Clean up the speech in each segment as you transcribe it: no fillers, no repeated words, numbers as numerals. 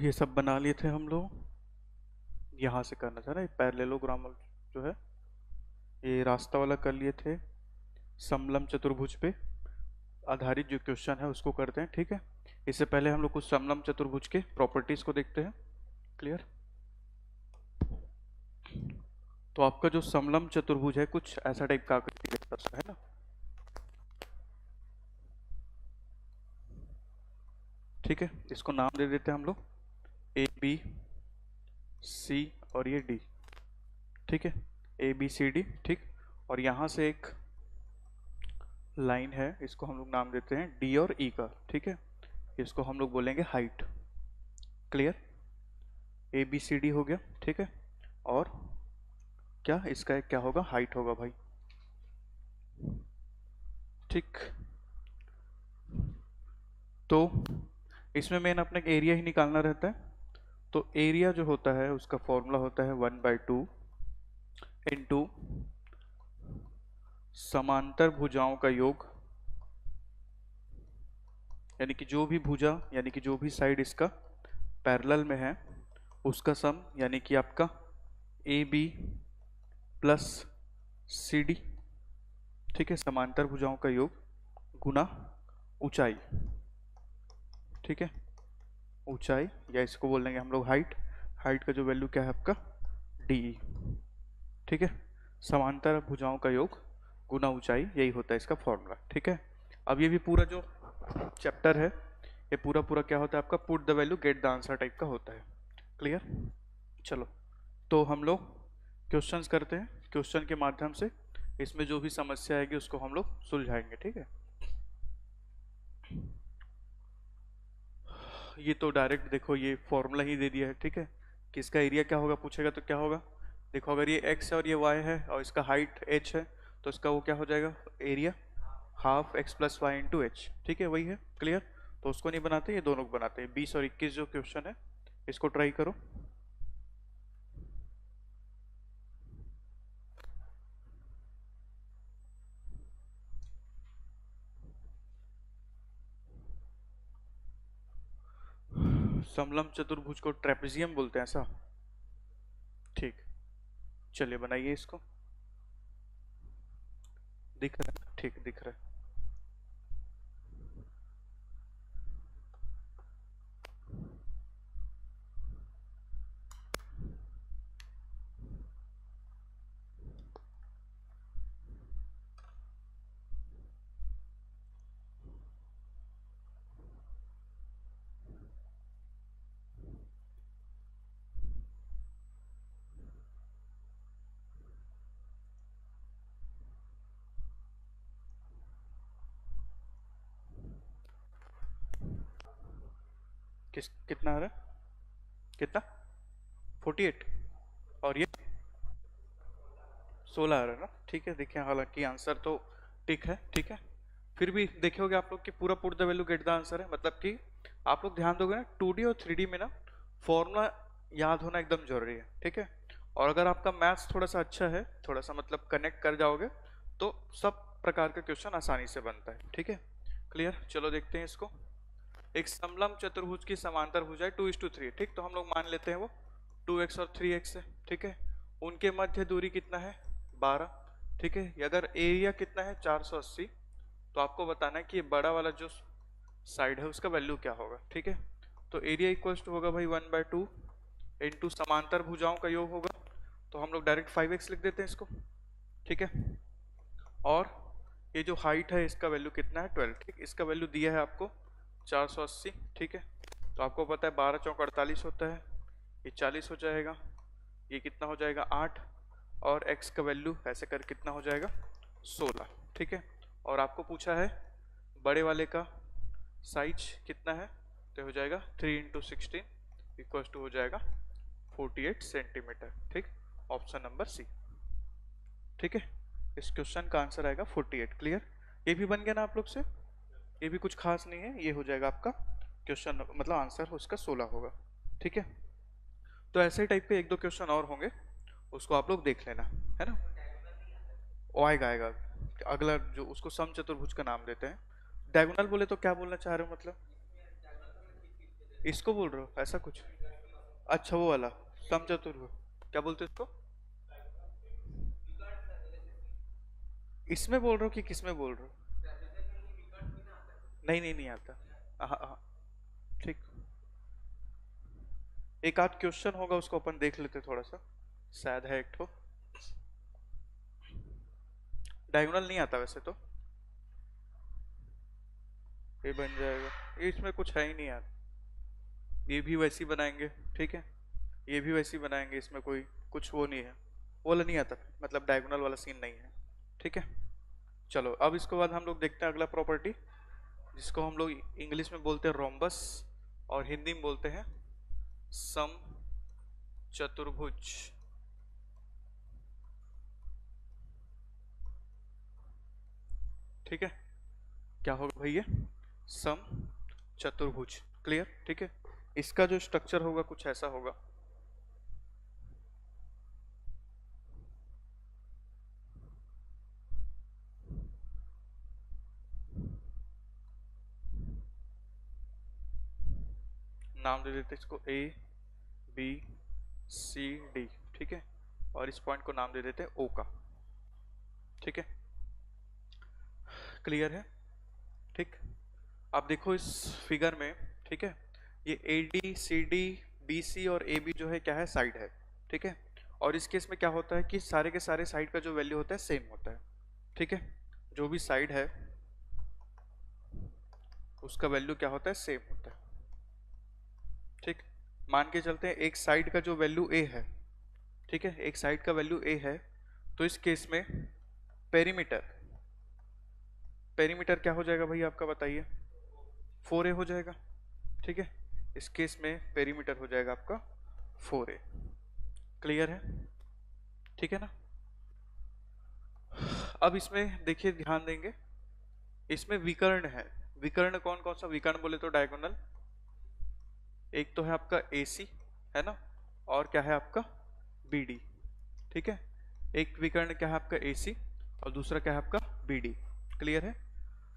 ये सब बना लिए थे हम लोग। यहाँ से करना था ना पैरेललोग्राम जो है, ये रास्ता वाला कर लिए थे। समलम चतुर्भुज पे आधारित जो क्वेश्चन है उसको करते हैं, ठीक है। इससे पहले हम लोग कुछ समलम चतुर्भुज के प्रॉपर्टीज को देखते हैं। क्लियर। तो आपका जो समलम चतुर्भुज है कुछ ऐसा टाइप का आकृति रहता है ना। ठीक है, इसको नाम दे देते हैं हम लोग ए बी सी और ये डी। ठीक है, ए बी सी डी। ठीक, और यहाँ से एक लाइन है, इसको हम लोग नाम देते हैं डी और ई का। ठीक है, इसको हम लोग बोलेंगे height. Clear, A B C D हो गया। ठीक है, और क्या इसका एक क्या होगा, हाइट होगा भाई। ठीक, तो इसमें मेन अपने एरिया ही निकालना रहता है। तो एरिया जो होता है उसका फॉर्मूला होता है 1/2 इंटू समांतर भुजाओं का योग, यानी कि जो भी भुजा यानी कि जो भी साइड इसका पैरेलल में है उसका सम, यानी कि आपका A B plus C D. ठीक है, समांतर भुजाओं का योग गुना ऊंचाई। ठीक है, ऊंचाई या इसको बोल देंगे हम लोग हाइट। हाइट का जो वैल्यू क्या है आपका डी। ठीक है, समांतर भुजाओं का योग गुना ऊंचाई, यही होता है इसका फॉर्मूला। ठीक है, अब ये भी पूरा जो चैप्टर है ये पूरा पूरा क्या होता है आपका put the value get the answer type का होता है। क्लियर। चलो, तो हम लोग क्वेश्चंस करते हैं। क्वेश्चन के माध्यम से इसमें जो भी समस्या आएगी उसको हम लोग सुलझाएंगे। ठीक है, ये तो डायरेक्ट देखो ये फॉर्मूला ही दे दिया है। ठीक है, कि इसका एरिया क्या होगा पूछेगा तो क्या होगा। देखो अगर ये x है और ये y है और इसका हाइट h है तो इसका वो क्या हो जाएगा area half x plus Y into H. ठीक है, वही है। क्लियर, तो उसको नहीं बनाते, ये दोनों को बनाते हैं। 20 और 21 जो क्वेश्चन है इसको ट्राई करो। समलम चतुर्भुज को ट्रेपेजियम बोलते हैं ऐसा। ठीक, चलिए बनाइए इसको। दिख रहा है? ठीक, दिख रहा है। कितना आ रहा है, कितना 48 और ये 16 आ रहा है ना। ठीक है, देखिए हालांकि आंसर तो टिक है। ठीक है, फिर भी देखोगे आप लोग कि पूरा put the value get the answer है, मतलब कि आप लोग ध्यान दोगे ना 2D और 3D में ना फॉर्मूला याद होना एकदम जरूरी है। ठीक है, और अगर आपका मैथ्स थोड़ा सा अच्छा है, थोड़ा सा मतलब कनेक्ट कर जाओगे तो सब प्रकार का क्वेश्चन आसानी से बनता है। ठीक है, क्लियर। चलो देखते हैं इसको। एक समलंब चतुर्भुज की समांतर भुजाएं 2:3। ठीक, तो हम लोग मान लेते हैं वो 2x और 3x है। ठीक है, उनके मध्य दूरी कितना है 12। ठीक है, अगर एरिया कितना है 480, तो आपको बताना है कि ये बड़ा वाला जो साइड है उसका वैल्यू क्या होगा। ठीक है, तो एरिया इक्वल्स टू होगा भाई 1/2 इंटू समांतर भुजाओं का योग होगा, तो हम लोग डायरेक्ट 5x लिख देते हैं इसको। ठीक है, और ये जो हाइट है इसका वैल्यू कितना है 12। ठीक, इसका वैल्यू दिया है आपको 480। ठीक है, तो आपको पता है 12 चौक 48 होता है, ये 40 हो जाएगा, ये कितना हो जाएगा 8, और x का वैल्यू ऐसे कर कितना हो जाएगा 16। ठीक है, और आपको पूछा है बड़े वाले का साइज कितना है, तो हो जाएगा 3 इंटू 16 इक्वल टू हो जाएगा 48 सेंटीमीटर। ठीक, ऑप्शन नंबर सी। ठीक है, इस क्वेश्चन का आंसर आएगा 48। क्लियर, ये भी बन गया ना आप लोग से, ये भी कुछ खास नहीं है, ये हो जाएगा आपका क्वेश्चन, मतलब आंसर उसका 16 होगा। ठीक है, तो ऐसे टाइप के एक दो क्वेश्चन और होंगे, उसको आप लोग देख लेना, है ना। वो आएगा आएगा अगला, जो उसको सम चतुर्भुज का नाम देते हैं। डायगोनल बोले तो क्या बोलना चाह रहे हो मतलब। इसको बोल रहे हो ऐसा कुछ? अच्छा वो वाला समचतुर्भुज, क्या बोलते हो इसको? इसमें बोल रहे हो कि किस में बोल रहे हो? नहीं नहीं नहीं आता। हाँ हाँ। ठीक। एक आध क्वेश्चन होगा उसको अपन देख लेते थोड़ा सा, शायद है एक ठो। डायगोनल नहीं आता वैसे तो। ये बन जाएगा, ये इसमें कुछ है ही नहीं यार। ये भी वैसी बनाएंगे, ठीक है। ये भी वैसी बनाएंगे, इसमें कोई कुछ वो नहीं है। वो वाला नहीं आता, मतलब डायगोनल वाला सीन नहीं है। ठीक है। चलो अब इसके बाद हम लोग देखते हैं अगला प्रॉपर्टी, जिसको हम लोग इंग्लिश में बोलते हैं रोम्बस और हिंदी में बोलते हैं सम चतुर्भुज। ठीक है। क्या होगा भाई ये? सम चतुर्भुज। क्लियर? ठीक है। इसका जो स्ट्रक्चर होगा कुछ ऐसा होगा। नाम दे देते इसको ए बी सी डी। ठीक है। और इस पॉइंट को नाम दे देते हैं ओ का। ठीक है। क्लियर है? ठीक। आप देखो इस फिगर में, ठीक है, ये A D C D B C और ए बी जो है क्या है, साइड है। ठीक है। और इस केस में क्या होता है कि सारे के सारे साइड का जो वैल्यू होता है सेम होता है। ठीक है। जो भी साइड है उसका वैल्यू क्या होता है, सेम होता है। ठीक। मान के चलते हैं एक साइड का जो वैल्यू ए है, ठीक है, एक साइड का वैल्यू ए है, तो इस केस में पेरीमीटर, पेरीमीटर क्या हो जाएगा भाई आपका बताइए? 4a हो जाएगा। ठीक है। इस केस में पेरीमीटर हो जाएगा आपका 4a। क्लियर है? ठीक है ना? अब इसमें देखिए ध्यान देंगे, इसमें विकर्ण है। विकर्ण कौन कौन सा विकर्ण बोले तो डायगोनल, एक तो है आपका AC, है ना, और क्या है आपका BD। ठीक है। एक विकर्ण क्या है आपका AC और दूसरा क्या है आपका BD। क्लियर है?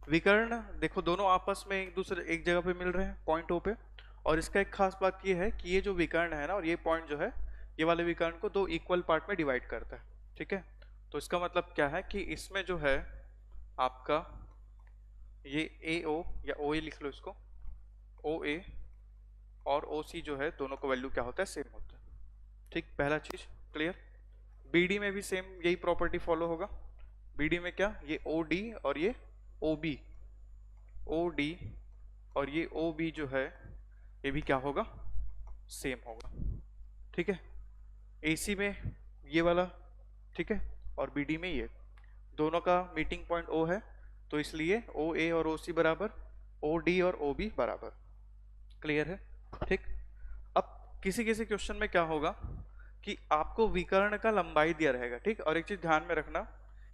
विकर्ण देखो दोनों आपस में एक दूसरे एक जगह पे मिल रहे हैं पॉइंट ओ पे। और इसका एक खास बात ये है कि ये जो विकर्ण है ना और ये पॉइंट जो है, ये वाले विकर्ण को दो इक्वल पार्ट में डिवाइड करता है। ठीक है। तो इसका मतलब क्या है कि इसमें जो है आपका ये ए ओ या ओ ए लिख लो इसको, ओ ए और ओ सी जो है दोनों का वैल्यू क्या होता है, सेम होता है। ठीक, पहला चीज क्लियर। बीडी में भी सेम यही प्रॉपर्टी फॉलो होगा। बीडी में क्या, ये ओ डी और ये ओ बी, ओ डी और ये ओ बी जो है ये भी क्या होगा, सेम होगा। ठीक है। एसी में ये वाला, ठीक है, और बीडी में ये, दोनों का मीटिंग पॉइंट ओ है, तो इसलिए ओ ए और ओ सी बराबर, ओ डी और ओ बी बराबर। क्लियर है? ठीक। अब किसी किसी क्वेश्चन में क्या होगा कि आपको विकर्ण का लंबाई दिया रहेगा। ठीक। और एक चीज ध्यान में रखना,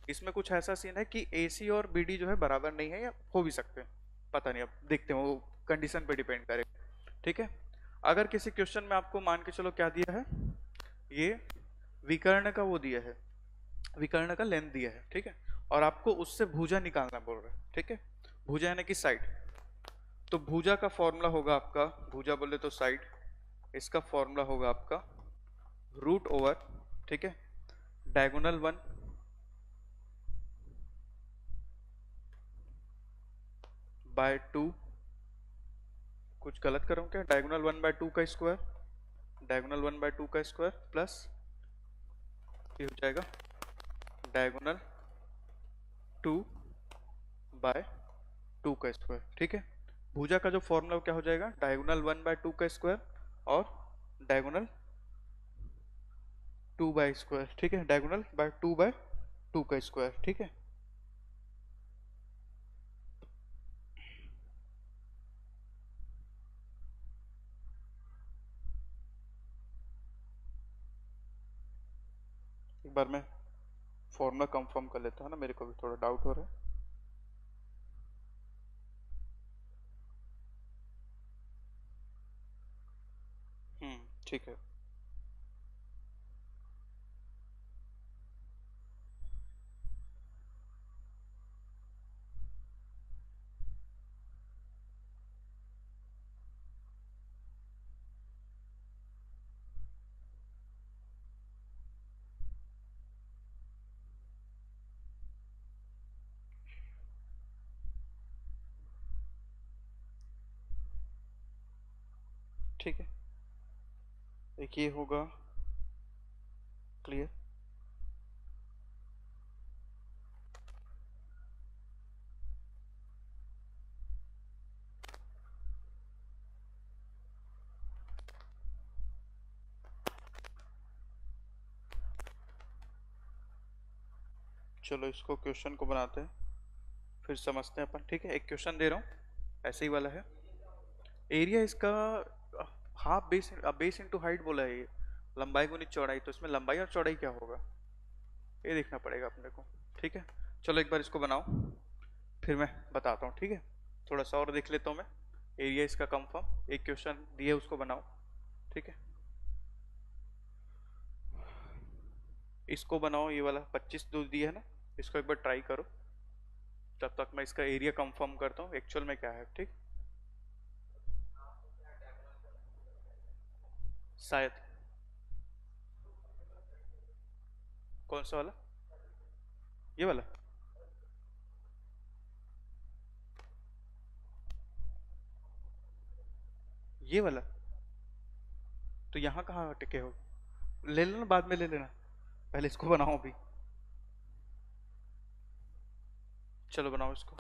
इसमें कुछ ऐसा सीन है कि AC और BD जो है बराबर नहीं है, या हो भी सकते हैं, पता नहीं, अब देखते हैं, वो कंडीशन पे डिपेंड करेगा। ठीक है। अगर किसी क्वेश्चन में आपको मान के चलो क्या दिया है, ये विकर्ण का वो दिया है, विकर्ण का लेंथ दिया है, ठीक है, और आपको उससे भुजा निकालना बोल रहा है। ठीक है। भुजा यानी कि साइड। तो भुजा का फॉर्मूला होगा आपका, भुजा बोले तो साइड, इसका फॉर्मूला होगा आपका रूट ओवर, ठीक है, डायगोनल 1 बाय 2, कुछ गलत कर रहा हूँ क्या, डायगोनल 1 बाय 2 का स्क्वायर, डायगोनल 1 बाय 2 का स्क्वायर प्लस ये हो जाएगा डायगोनल 2 बाय 2 का स्क्वायर। ठीक है। भुजा का जो फॉर्मूला क्या हो जाएगा, डायगोनल 1 बाय 2 का स्क्वायर और डायगोनल 2 बाय स्क्वायर। ठीक है। डायगोनल बाय 2 बाय 2 का स्क्वायर। ठीक है। एक बार मैं फॉर्मूला कंफर्म कर लेता हूँ ना, मेरे को भी थोड़ा डाउट हो रहा है। ठीक है। ठीक है, एक ये होगा क्लियर। चलो इसको क्वेश्चन को बनाते हैं, फिर समझते हैं अपन। ठीक है, एक क्वेश्चन दे रहा हूँ ऐसे ही वाला है। एरिया इसका half base, base into height बोला है ये, लंबाई गुनी चौड़ाई, तो इसमें लंबाई और चौड़ाई क्या होगा ये देखना पड़ेगा अपने को। ठीक है, चलो एक बार इसको बनाओ, फिर मैं बताता हूँ। ठीक है, थोड़ा सा और देख लेता हूँ मैं। एरिया इसका कंफर्म, एक क्वेश्चन दिए उसको बनाओ। ठीक है, इसको बनाओ, ये वाला 25 दो दिया है ना, इसको एक बार ट्राई करो, तब तक मैं इसका एरिया कंफर्म करता हूँ एक्चुअल में क्या है। ठीक, शायद। कौन सा वाला? ये वाला? ये वाला? तो यहाँ कहाँ टिके हो? ले लेना, बाद में ले लेना, पहले इसको बनाओ अभी। चलो बनाओ इसको।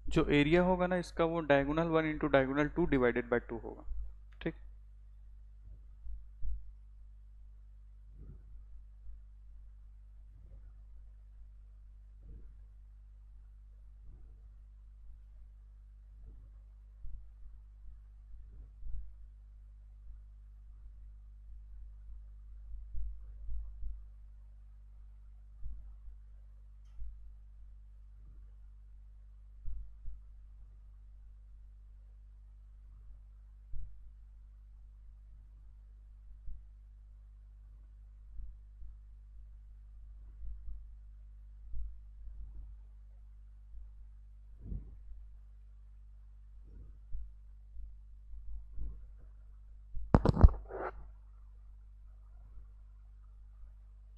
जो एरिया होगा ना इसका, वो diagonal 1 into diagonal 2 divided by 2 होगा। ठीक,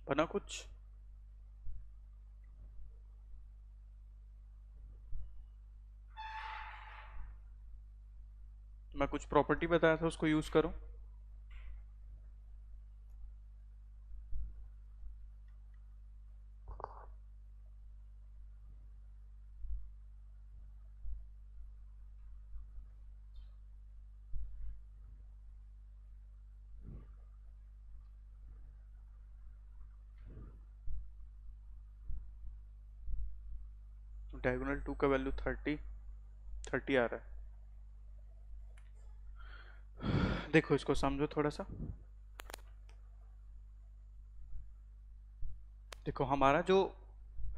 बना कुछ? मैं कुछ प्रॉपर्टी बताया था उसको यूज करो। डायगोनल 2 का वैल्यू 30 आ रहा है। देखो इसको समझो थोड़ा सा। देखो हमारा जो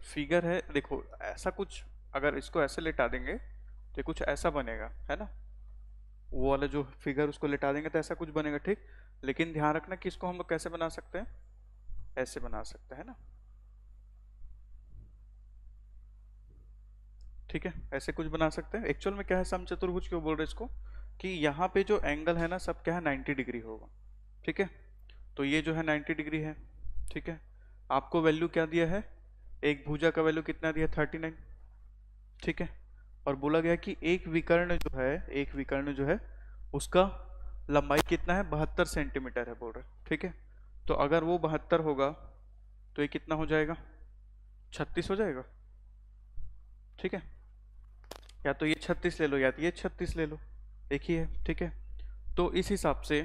फिगर है, देखो ऐसा कुछ, अगर इसको ऐसे लेटा देंगे तो कुछ ऐसा बनेगा, है ना, वो वाला जो फिगर उसको लेटा देंगे तो ऐसा कुछ बनेगा, ठीक। लेकिन ध्यान रखना कि इसको हम लोग कैसे बना सकते हैं, ऐसे बना सकते हैं ना, ठीक है, ऐसे कुछ बना सकते हैं। एक्चुअल में क्या है, समचतुर्भुज क्यों बोल रहे हैं इसको, कि यहाँ पे जो एंगल है ना सब क्या है 90 डिग्री होगा, ठीक है। तो ये जो है 90 डिग्री है, ठीक है। आपको वैल्यू क्या दिया है, एक भुजा का वैल्यू कितना दिया 39, ठीक है। और बोला गया कि एक विकर्ण जो है, एक विकर्ण जो है उसका लंबाई कितना है 72 सेंटीमीटर है बोल रहे, ठीक है। तो अगर वो 72 होगा तो ये कितना हो जाएगा, 36 हो जाएगा, ठीक है। या तो ये 36 ले लो या तो ये 36 ले लो, एक ही है, ठीक है। तो इस हिसाब से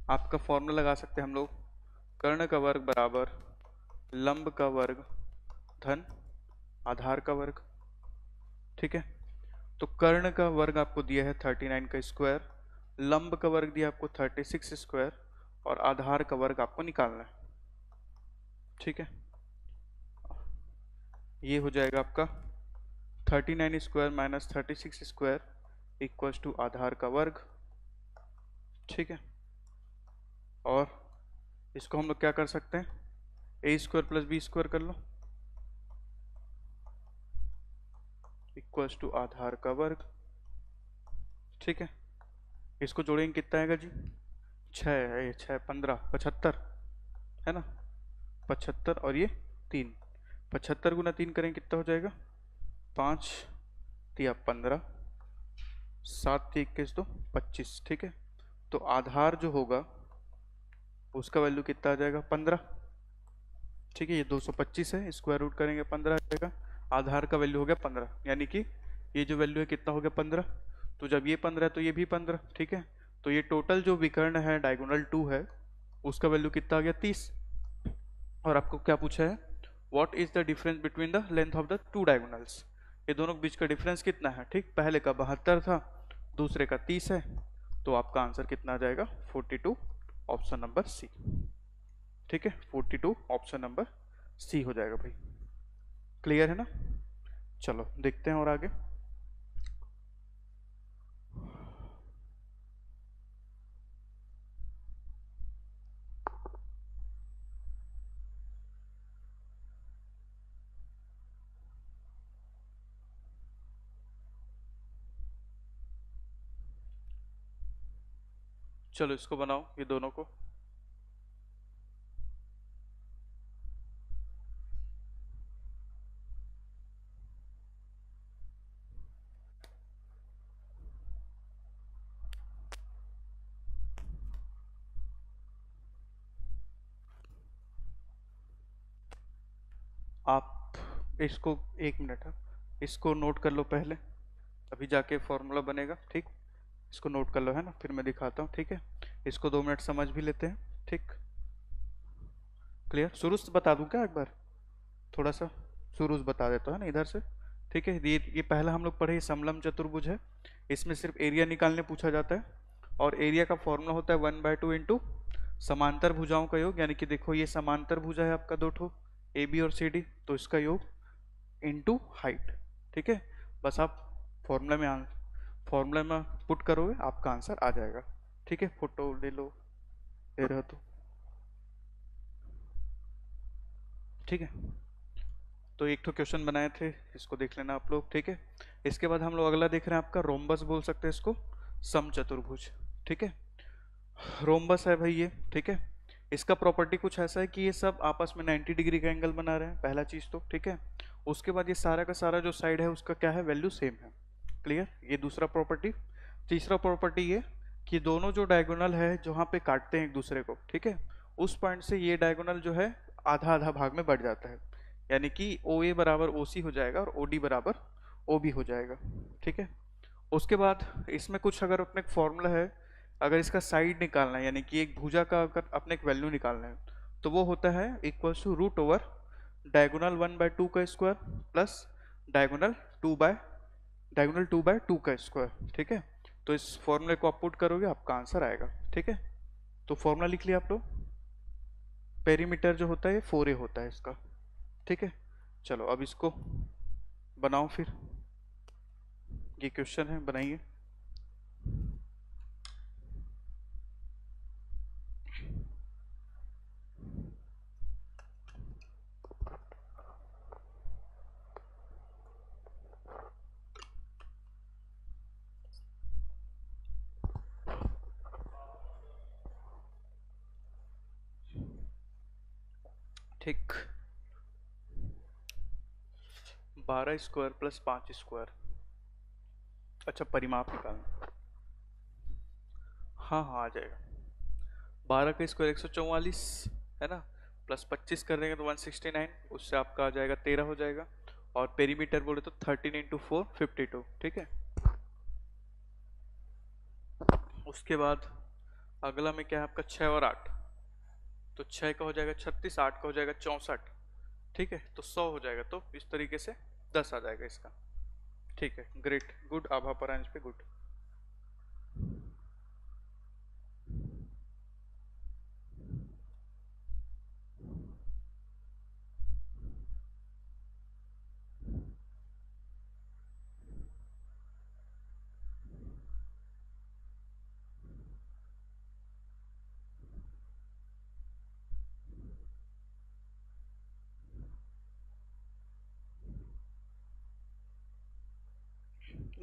आपका फॉर्मूला लगा सकते हैं हम लोग, कर्ण का वर्ग बराबर लंब का वर्ग धन आधार का वर्ग, ठीक है। तो कर्ण का वर्ग आपको दिया है 39 का स्क्वायर, लंब का वर्ग दिया आपको 36 स्क्वायर, और आधार का वर्ग आपको निकालना है, ठीक है। ये हो जाएगा आपका 39 square minus 36 square equals to आधार का वर्ग, ठीक है। और इसको हम लोग क्या कर सकते हैं, ए स्क्वायर प्लस बी स्क्वायर कर लो इक्वल्स टू आधार का वर्ग, ठीक है। इसको जोड़ेंगे कितना आएगा जी, 6 है, 6 15 75 है ना, 75 और ये 3, 75 गुना 3 करेंगे कितना हो जाएगा 5 तिया 15, 7 तिया 21 तो 25, ठीक है। तो आधार जो होगा उसका वैल्यू कितना आ जाएगा 15, ठीक है। ये 225 है, स्क्वायर रूट करेंगे 15 आ जाएगा, आधार का वैल्यू हो गया 15, यानी कि ये जो वैल्यू है कितना हो गया 15। तो जब ये 15 है तो ये भी 15, ठीक है। तो ये टोटल जो विकर्ण है डायगोनल 2 है उसका वैल्यू कितना आ गया 30। और आपको क्या पूछा है, what is the difference between the length of the two diagonals, ये दोनों के बीच का डिफरेंस कितना है, ठीक। पहले का 72 था, दूसरे का 30 है, तो आपका आंसर कितना आ जाएगा 42, ऑप्शन नंबर सी, ठीक है। 42 ऑप्शन नंबर सी हो जाएगा भाई, क्लियर है ना। चलो देखते हैं और आगे। चलो इसको बनाओ, ये दोनों को। आप इसको, एक मिनट है, इसको नोट कर लो पहले, अभी जाके फॉर्मूला बनेगा, ठीक। इसको नोट कर लो, है ना, फिर मैं दिखाता हूँ, ठीक है। इसको 2 मिनट समझ भी लेते हैं, ठीक। क्लियर, शुरू से बता दूं क्या एक बार, थोड़ा सा शुरू से बता देता है ना इधर से, ठीक है। ये पहला हम लोग पढ़े समलम चतुर्भुज है, इसमें सिर्फ एरिया निकालने पूछा जाता है, और एरिया का फॉर्मूला होता है 1/2 इंटू समांतर भुजाओं का योग, यानी कि देखो ये समांतर भुजा है आपका दो ठो ए बी और सी डी, तो इसका योग इनटू हाइट, ठीक है। बस आप फॉर्मूला में पुट करोगे आपका आंसर आ जाएगा, ठीक है। फोटो ले लो, ले रहे हो तो, ठीक है। तो एक तो क्वेश्चन बनाए थे, इसको देख लेना आप लोग, ठीक है। इसके बाद हम लोग अगला देख रहे हैं आपका रोम्बस बोल सकते हैं इसको, समचतुर्भुज, ठीक है। रोम्बस है भाई ये, ठीक है। इसका प्रॉपर्टी कुछ ऐसा है कि ये सब आपस में 90 डिग्री का एंगल बना रहे हैं, पहला चीज तो, ठीक है। उसके बाद ये सारा का सारा जो साइड है उसका क्या है, वैल्यू सेम है, क्लियर, ये दूसरा प्रॉपर्टी। तीसरा प्रॉपर्टी ये कि दोनों जो डायगोनल है जहाँ पे काटते हैं एक दूसरे को, ठीक है, उस पॉइंट से ये डायगोनल जो है आधा आधा भाग में बढ़ जाता है, यानी कि ओ ए बराबर ओ सी हो जाएगा और ओ डी बराबर ओ बी हो जाएगा, ठीक है। उसके बाद इसमें कुछ अगर अपने फॉर्मूला है, अगर इसका साइड निकालना है, यानी कि एक भुजा का अगर अपने एक वैल्यू निकालना है, तो वो होता है equals to root over diagonal 1/2 का स्क्वायर प्लस डायगोनल 2/2 का स्क्वायर, ठीक है। तो इस फॉर्मूले को आप पुट करोगे आपका आंसर आएगा, ठीक है। तो फॉर्मूला लिख लिया आप लोग, पेरीमीटर जो होता है 4a होता है इसका, ठीक है। चलो अब इसको बनाओ फिर, ये क्वेश्चन है, बनाइए। ठीक, 12 स्क्वायर प्लस 5 स्क्वायर, अच्छा परिमाप निकालना, हाँ हाँ आ जाएगा। 12 का स्क्वायर 144 है ना, प्लस 25 कर देंगे तो 169, उससे आपका आ जाएगा 13 हो जाएगा। और पेरीमीटर बोले तो 13 इंटू 4 52, ठीक है। उसके बाद अगला में क्या है आपका 6 और 8, तो 6 का हो जाएगा 36, 8 का हो जाएगा 64, ठीक है, तो 100 हो जाएगा। तो इस तरीके से 10 आ जाएगा इसका, ठीक है। ग्रेट, गुड, आभा परांज पे गुड।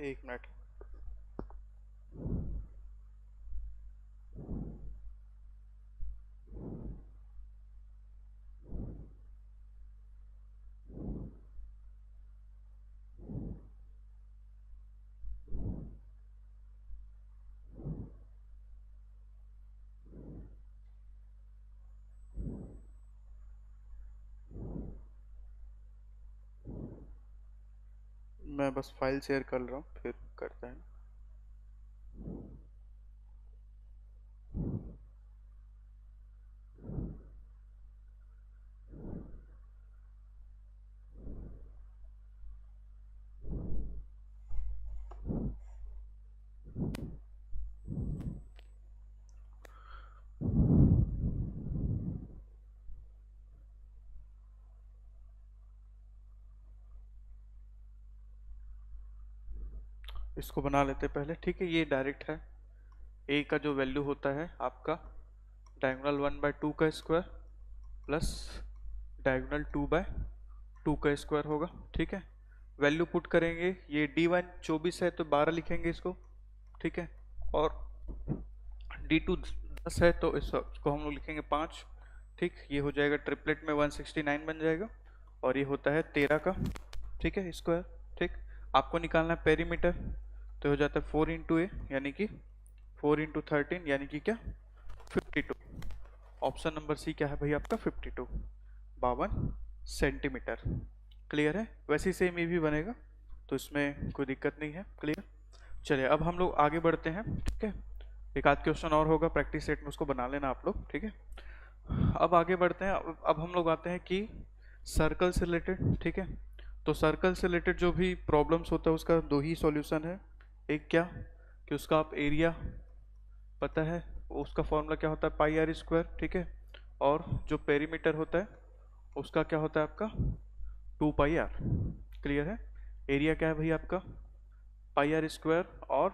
एक मिनट, मैं बस फाइल शेयर कर रहा हूँ, फिर करते हैं। इसको बना लेते पहले, ठीक है। ये डायरेक्ट है, ए का जो वैल्यू होता है आपका डायगोनल 1/2 का स्क्वायर प्लस डायगोनल 2/2 का स्क्वायर होगा, ठीक है। वैल्यू पुट करेंगे, ये D1 24 है तो 12 लिखेंगे इसको, ठीक है। और D2 10 है तो इसको हम लोग लिखेंगे 5, ठीक। ये हो जाएगा ट्रिपलेट में 169 बन जाएगा, और ये होता है 13 का, ठीक है, स्क्वायर, ठीक। आपको निकालना है पेरीमीटर, तो हो जाता है 4 इंटू ए यानी कि 4 इंटू 13 यानी कि क्या 52। ऑप्शन नंबर सी क्या है भाई आपका 52, 52 सेंटीमीटर। क्लियर है, वैसे ही सेम ये भी बनेगा, तो इसमें कोई दिक्कत नहीं है। क्लियर, चलिए अब हम लोग आगे बढ़ते हैं, ठीक है। एक आध क्वेश्चन और होगा प्रैक्टिस सेट में, उसको बना लेना आप लोग, ठीक है। अब आगे बढ़ते हैं, अब हम लोग आते हैं कि सर्कल से रिलेटेड, ठीक है। तो सर्कल से रिलेटेड जो भी प्रॉब्लम्स होता है उसका दो ही सॉल्यूशन है। एक क्या कि उसका आप एरिया पता है, उसका फॉर्मूला क्या होता है पाई आर स्क्वायर, ठीक है। और जो पेरीमीटर होता है उसका क्या होता है आपका 2 पाई आर। क्लियर है, एरिया क्या है भाई आपका पाई आर स्क्वायर, और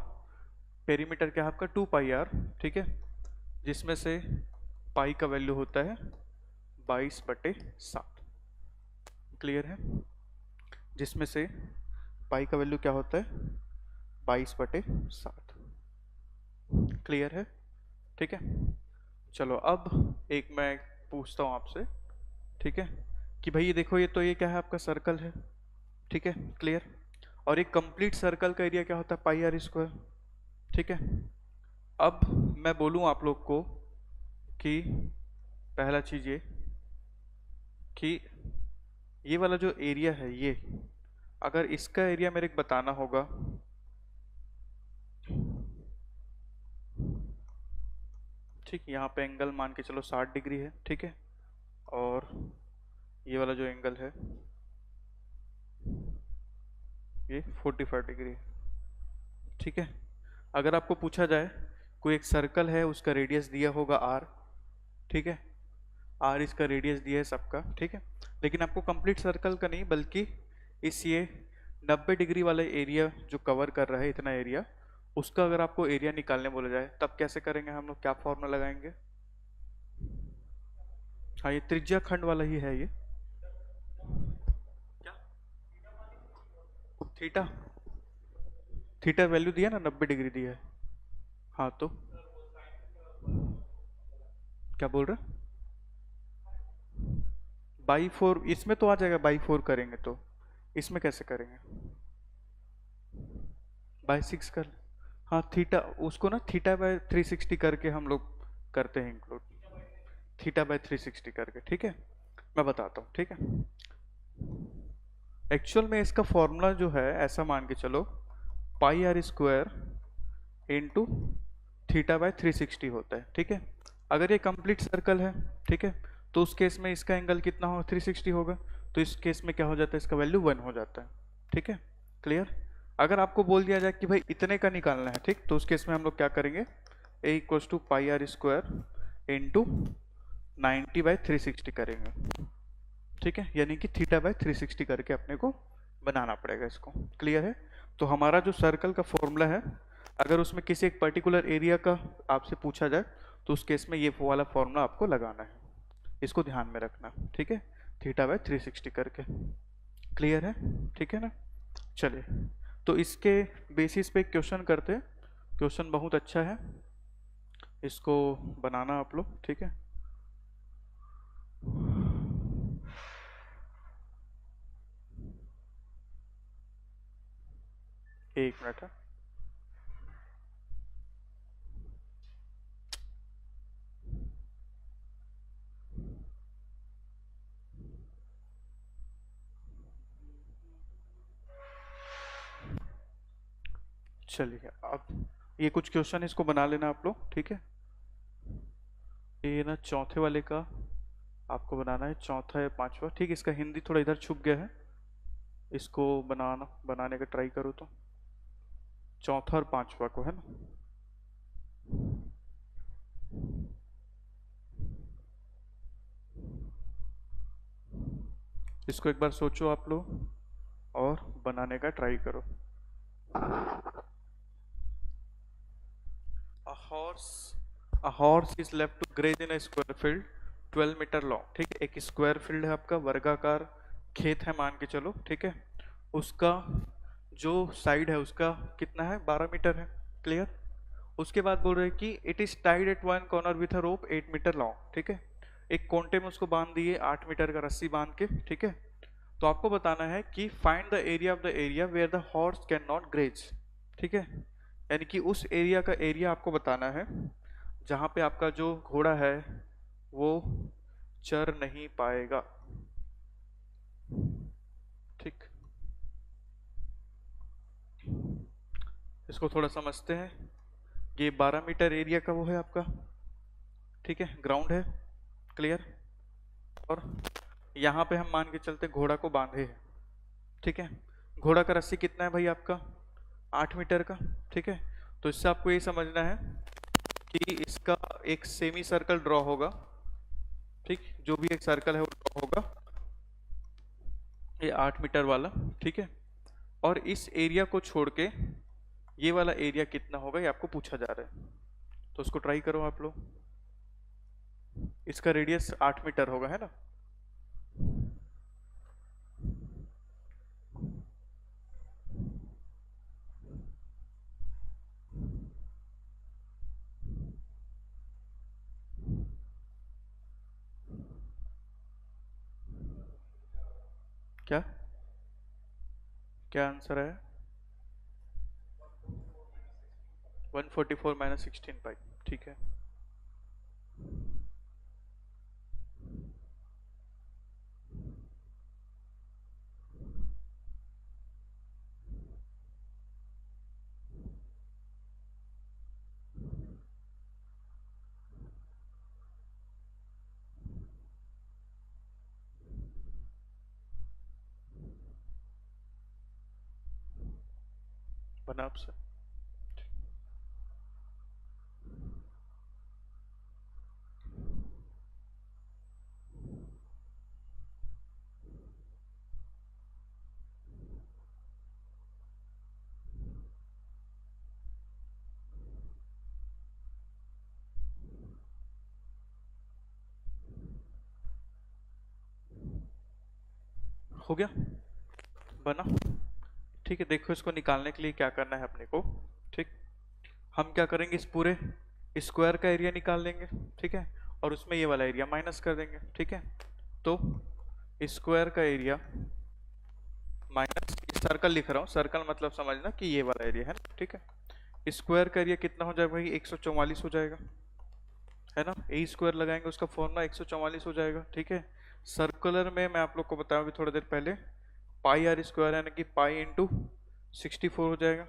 पेरीमीटर क्या है आपका 2 पाई आर, ठीक है। जिसमें से पाई का वैल्यू होता है 22/7। क्लियर है, जिसमें से पाई का वैल्यू क्या होता है 22/7। क्लियर है, ठीक है। चलो अब एक मैं पूछता हूँ आपसे, ठीक है, कि भाई ये देखो, ये तो ये क्या है आपका सर्कल है, ठीक है। क्लियर, और एक कंप्लीट सर्कल का एरिया क्या होता है पाई आर स्क्वायर, ठीक है। अब मैं बोलूँ आप लोग को कि पहला चीज ये कि ये वाला जो एरिया है, ये अगर इसका एरिया मेरे को बताना होगा, ठीक, यहाँ पे एंगल मान के चलो 60 डिग्री है, ठीक है। और ये वाला जो एंगल है ये 45 डिग्री है, ठीक है। अगर आपको पूछा जाए कोई एक सर्कल है, उसका रेडियस दिया होगा r, ठीक है, r इसका रेडियस दिया है सबका, ठीक है। लेकिन आपको कंप्लीट सर्कल का नहीं, बल्कि इस ये 90 डिग्री वाले एरिया जो कवर कर रहा है इतना एरिया, उसका अगर आपको एरिया निकालने बोला जाए तब कैसे करेंगे हम लोग, क्या फॉर्मूला लगाएंगे? हाँ, ये त्रिज्या खंड वाला ही है ये। क्या? थीटा। थीटा वैल्यू दिया ना, 90 डिग्री दिया है। हाँ तो क्या बोल रहे? बाई फोर इसमें तो आ जाएगा, बाई फोर करेंगे तो इसमें कैसे करेंगे? बाई सिक्स कर। हाँ थीटा, उसको ना थीटा बाय 360 करके हम लोग करते हैं इंक्लूड, थीटा बाय 360 करके, ठीक है। मैं बताता हूँ, ठीक है। एक्चुअल में इसका फॉर्मूला जो है ऐसा मान के चलो, pi r square into theta by 360 होता है, ठीक है। अगर ये कंप्लीट सर्कल है, ठीक है, तो उस केस में इसका एंगल कितना होगा? 360 होगा। तो इस केस में क्या हो जाता है, इसका वैल्यू 1 हो जाता है, ठीक है। क्लियर? अगर आपको बोल दिया जाए कि भाई इतने का निकालना है, ठीक, तो उस केस में हम लोग क्या करेंगे, A equals to pi r square into 90/360 करेंगे, ठीक है। यानी कि थीटा बाय 360 करके अपने को बनाना पड़ेगा इसको। क्लियर है? तो हमारा जो सर्कल का फॉर्मूला है, अगर उसमें किसी एक पर्टिकुलर एरिया का आपसे पूछा जाए तो उस केस में ये वाला फॉर्मूला आपको लगाना है, इसको ध्यान में रखना, ठीक है। थीटा बाय 360 करके। क्लियर है? ठीक है ना? चलिए, तो इसके बेसिस पे क्वेश्चन करते हैं। क्वेश्चन बहुत अच्छा है, इसको बनाना आप लोग, ठीक है। एक मिनट है। चलिए, अब ये कुछ क्वेश्चन इसको बना लेना आप लोग, ठीक है। ये ना चौथे वाले का आपको बनाना है, चौथा या पांचवा, ठीक। इसका हिंदी थोड़ा इधर छुप गया है, इसको बनाने का ट्राई करो तो। चौथा और पांचवा को, है ना? इसको एक बार सोचो आप लोग और बनाने का ट्राई करो। A horse, a horse is left to graze in a square field 12 metre long, ठीक है। एक स्क्वायर फील्ड है आपका, वर्गाकार खेत है मान के चलो, ठीक है। उसका जो साइड है उसका कितना है, 12 मीटर है। क्लियर? उसके बाद बोल रहे हैं कि it is tied at one corner with a rope 8 metre long, ठीक है। एक कोंटे में उसको बांध दिए 8 मीटर का रस्सी बांध के, ठीक है। तो आपको बताना है कि find the area of the area where the horse can not graze, ठीक है। यानी कि उस एरिया का एरिया आपको बताना है जहां पे आपका जो घोड़ा है वो चर नहीं पाएगा, ठीक। इसको थोड़ा समझते हैं। ये 12 मीटर एरिया का वो है आपका, ठीक है, ग्राउंड है। क्लियर? और यहाँ पे हम मान के चलते घोड़ा को बांधे हैं, ठीक है। घोड़ा का रस्सी कितना है भाई आपका, 8 मीटर का, ठीक है। तो इससे आपको ये समझना है कि इसका एक सेमी सर्कल ड्रॉ होगा, ठीक। जो भी एक सर्कल है वो ड्रॉ होगा, ये 8 मीटर वाला, ठीक है। और इस एरिया को छोड़ के ये वाला एरिया कितना होगा ये आपको पूछा जा रहा है। तो उसको ट्राई करो आप लोग। इसका रेडियस 8 मीटर होगा, है ना? क्या क्या आंसर है? 144 - 16 पाई, ठीक है। बना आपसे। हो गया, बना। ठीक है, देखो इसको निकालने के लिए क्या करना है अपने को। ठीक, हम क्या करेंगे, इस पूरे स्क्वायर का एरिया निकाल लेंगे। ठीक है, और उसमें ये वाला एरिया माइनस कर देंगे। ठीक है, तो स्क्वायर का एरिया माइनस, सर्कल लिख रहा हूँ, सर्कल मतलब समझना कि ये वाला एरिया है ना। ठीक है, स्क्वायर का एरिया कितना हो जाएगा भाई, 144 हो जाएगा, है ना। ए स्क्वायर लगाएंगे, उसका फॉर्मूला 144 हो जाएगा। ठीक है, सर्कुलर में मैं आप लोग को बताया अभी थोड़ी देर पहले, पाई आर स्क्वायर यानी कि पाई इंटू 64 हो जाएगा।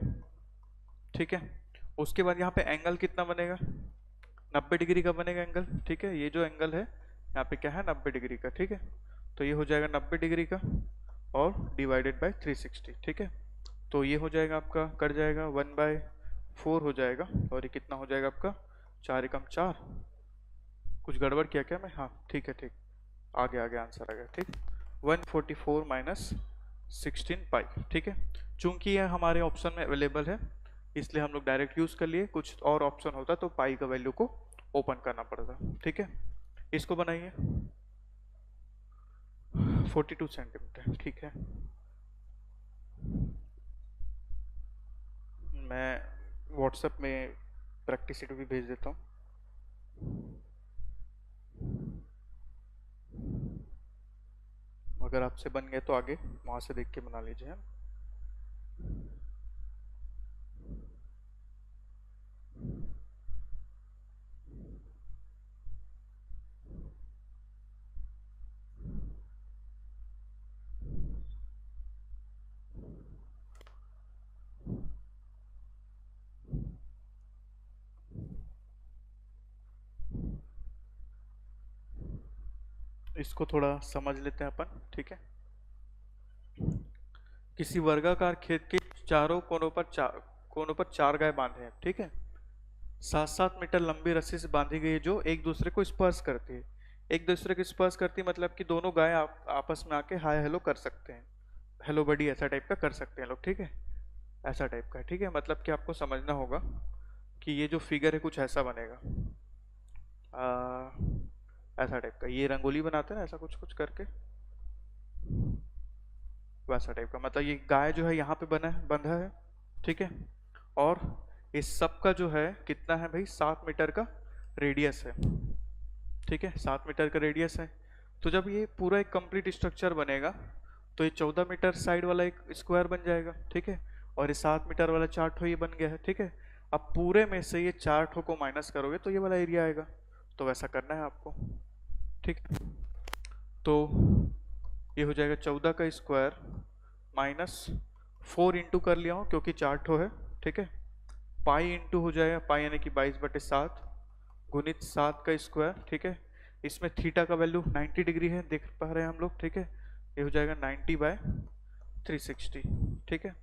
ठीक है, उसके बाद यहाँ पे एंगल कितना बनेगा, 90 डिग्री का बनेगा एंगल। ठीक है, ये जो एंगल है यहाँ पे क्या है, 90 डिग्री का। ठीक है, तो ये हो जाएगा 90 डिग्री का और डिवाइडेड बाय 360। ठीक है, तो ये हो जाएगा आपका, कट जाएगा, 1/4 हो जाएगा, और ये कितना हो जाएगा आपका, 4 एकम 4। कुछ गड़बड़ किया क्या मैं, हाँ ठीक है, ठीक, आगे आगे आंसर आ गया। ठीक, 144 माइनस 16 पाई। ठीक है, चूंकि यह हमारे ऑप्शन में अवेलेबल है इसलिए हम लोग डायरेक्ट यूज कर लिए, कुछ और ऑप्शन होता तो पाई का वैल्यू को ओपन करना पड़ता। ठीक है, इसको बनाइए, 42 सेंटीमीटर। ठीक है, मैं व्हाट्सएप में प्रैक्टिस शीट भी भेज देता हूँ। अगर आपसे बन गए तो आगे वहां से देख के बना लीजिए। इसको थोड़ा समझ लेते हैं अपन। ठीक है, किसी वर्गाकार खेत के चारों कोनों पर चार गाय बांधे हैं। ठीक है, 7-7 मीटर लंबी रस्सी से बांधी गई है जो एक दूसरे को स्पर्श करती है। एक दूसरे को स्पर्श करती है मतलब कि दोनों गाय आपस में आके हाय हेलो कर सकते हैं, हेलो बडी ऐसा टाइप का कर सकते हैं लोग। ठीक है, ऐसा टाइप का। ठीक है, मतलब कि आपको समझना होगा कि ये जो फिगर है कुछ ऐसा बनेगा, ऐसा टाइप का। ये रंगोली बनाते हैं ना ऐसा कुछ कुछ करके, वैसा टाइप का। मतलब ये गाय जो है यहाँ पे बंधा है। ठीक है, और इस सब का जो है कितना है भाई, 7 मीटर का रेडियस है। ठीक है, 7 मीटर का रेडियस है। तो जब ये पूरा एक कंप्लीट स्ट्रक्चर बनेगा तो ये 14 मीटर साइड वाला एक स्क्वायर बन जाएगा। ठीक है, और ये 7 मीटर वाला 4 ये बन गया है। ठीक है, अब पूरे में से ये 4 को माइनस करोगे तो ये वाला एरिया आएगा, तो वैसा करना है आपको। ठीक है, तो ये हो जाएगा 14 का स्क्वायर माइनस 4 इंटू कर लिया हूँ क्योंकि 4 है। ठीक है, पाई इंटू हो जाएगा, पाई यानी कि 22/7 गुणित 7 का स्क्वायर। ठीक है, इसमें थीटा का वैल्यू 90 डिग्री है, देख पा रहे हैं हम लोग। ठीक है, ये हो जाएगा 90/360। ठीक है,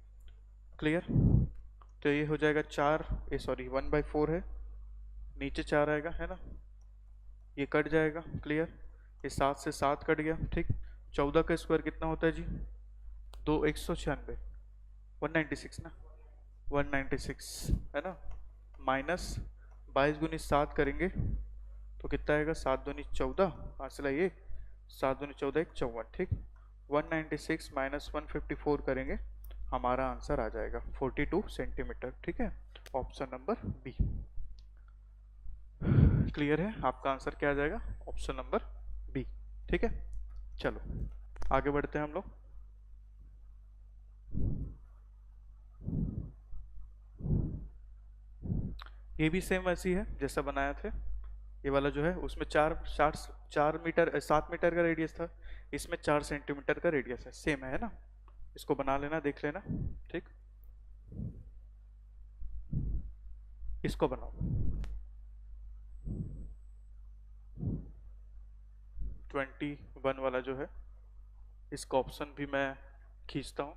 क्लियर। तो ये हो जाएगा 1/4 है, नीचे 4 आएगा, है ना, ये कट जाएगा। क्लियर, ये 7 से 7 कट गया। ठीक, 14 का स्क्वायर कितना होता है जी, 196, 196 ना, 196 है ना, माइनस 22 × 7 करेंगे तो कितना आएगा, 7×2 = 14, हासिल ये 7×2 = 14, 54। ठीक, 196 माइनस 154 करेंगे, हमारा आंसर आ जाएगा 42 सेंटीमीटर। ठीक है, ऑप्शन नंबर बी। क्लियर है, आपका आंसर क्या आ जाएगा, ऑप्शन नंबर बी। ठीक है, चलो आगे बढ़ते हैं हम लोग। ये भी सेम वैसी है जैसा बनाया थे, ये वाला जो है उसमें 4 मीटर 7 मीटर का रेडियस था, इसमें 4 सेंटीमीटर का रेडियस है, सेम है ना। इसको बना लेना, देख लेना। ठीक, इसको बनाओ, 21 वाला जो है, इसका ऑप्शन भी मैं खींचता हूँ।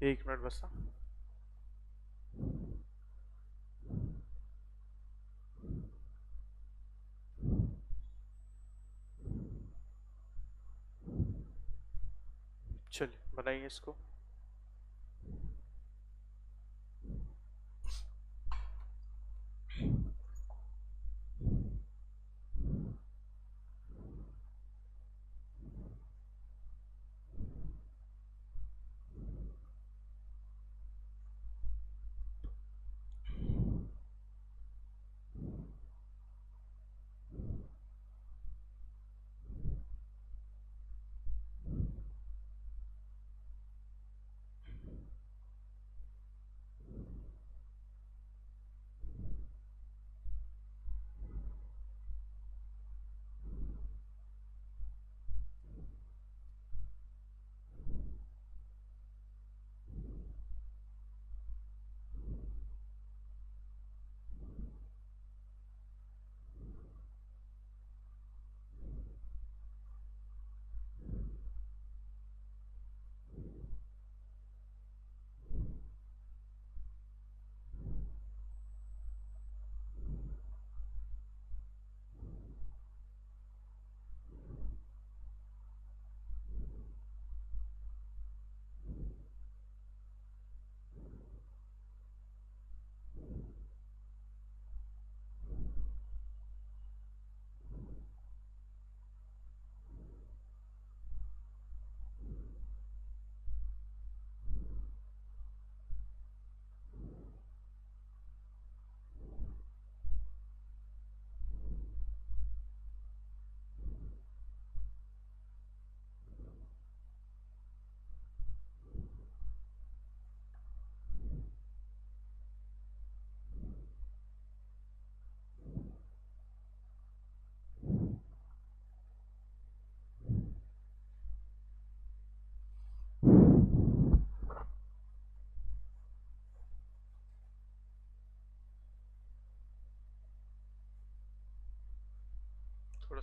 एक मिनट बस। चलिए बनाइए इसको।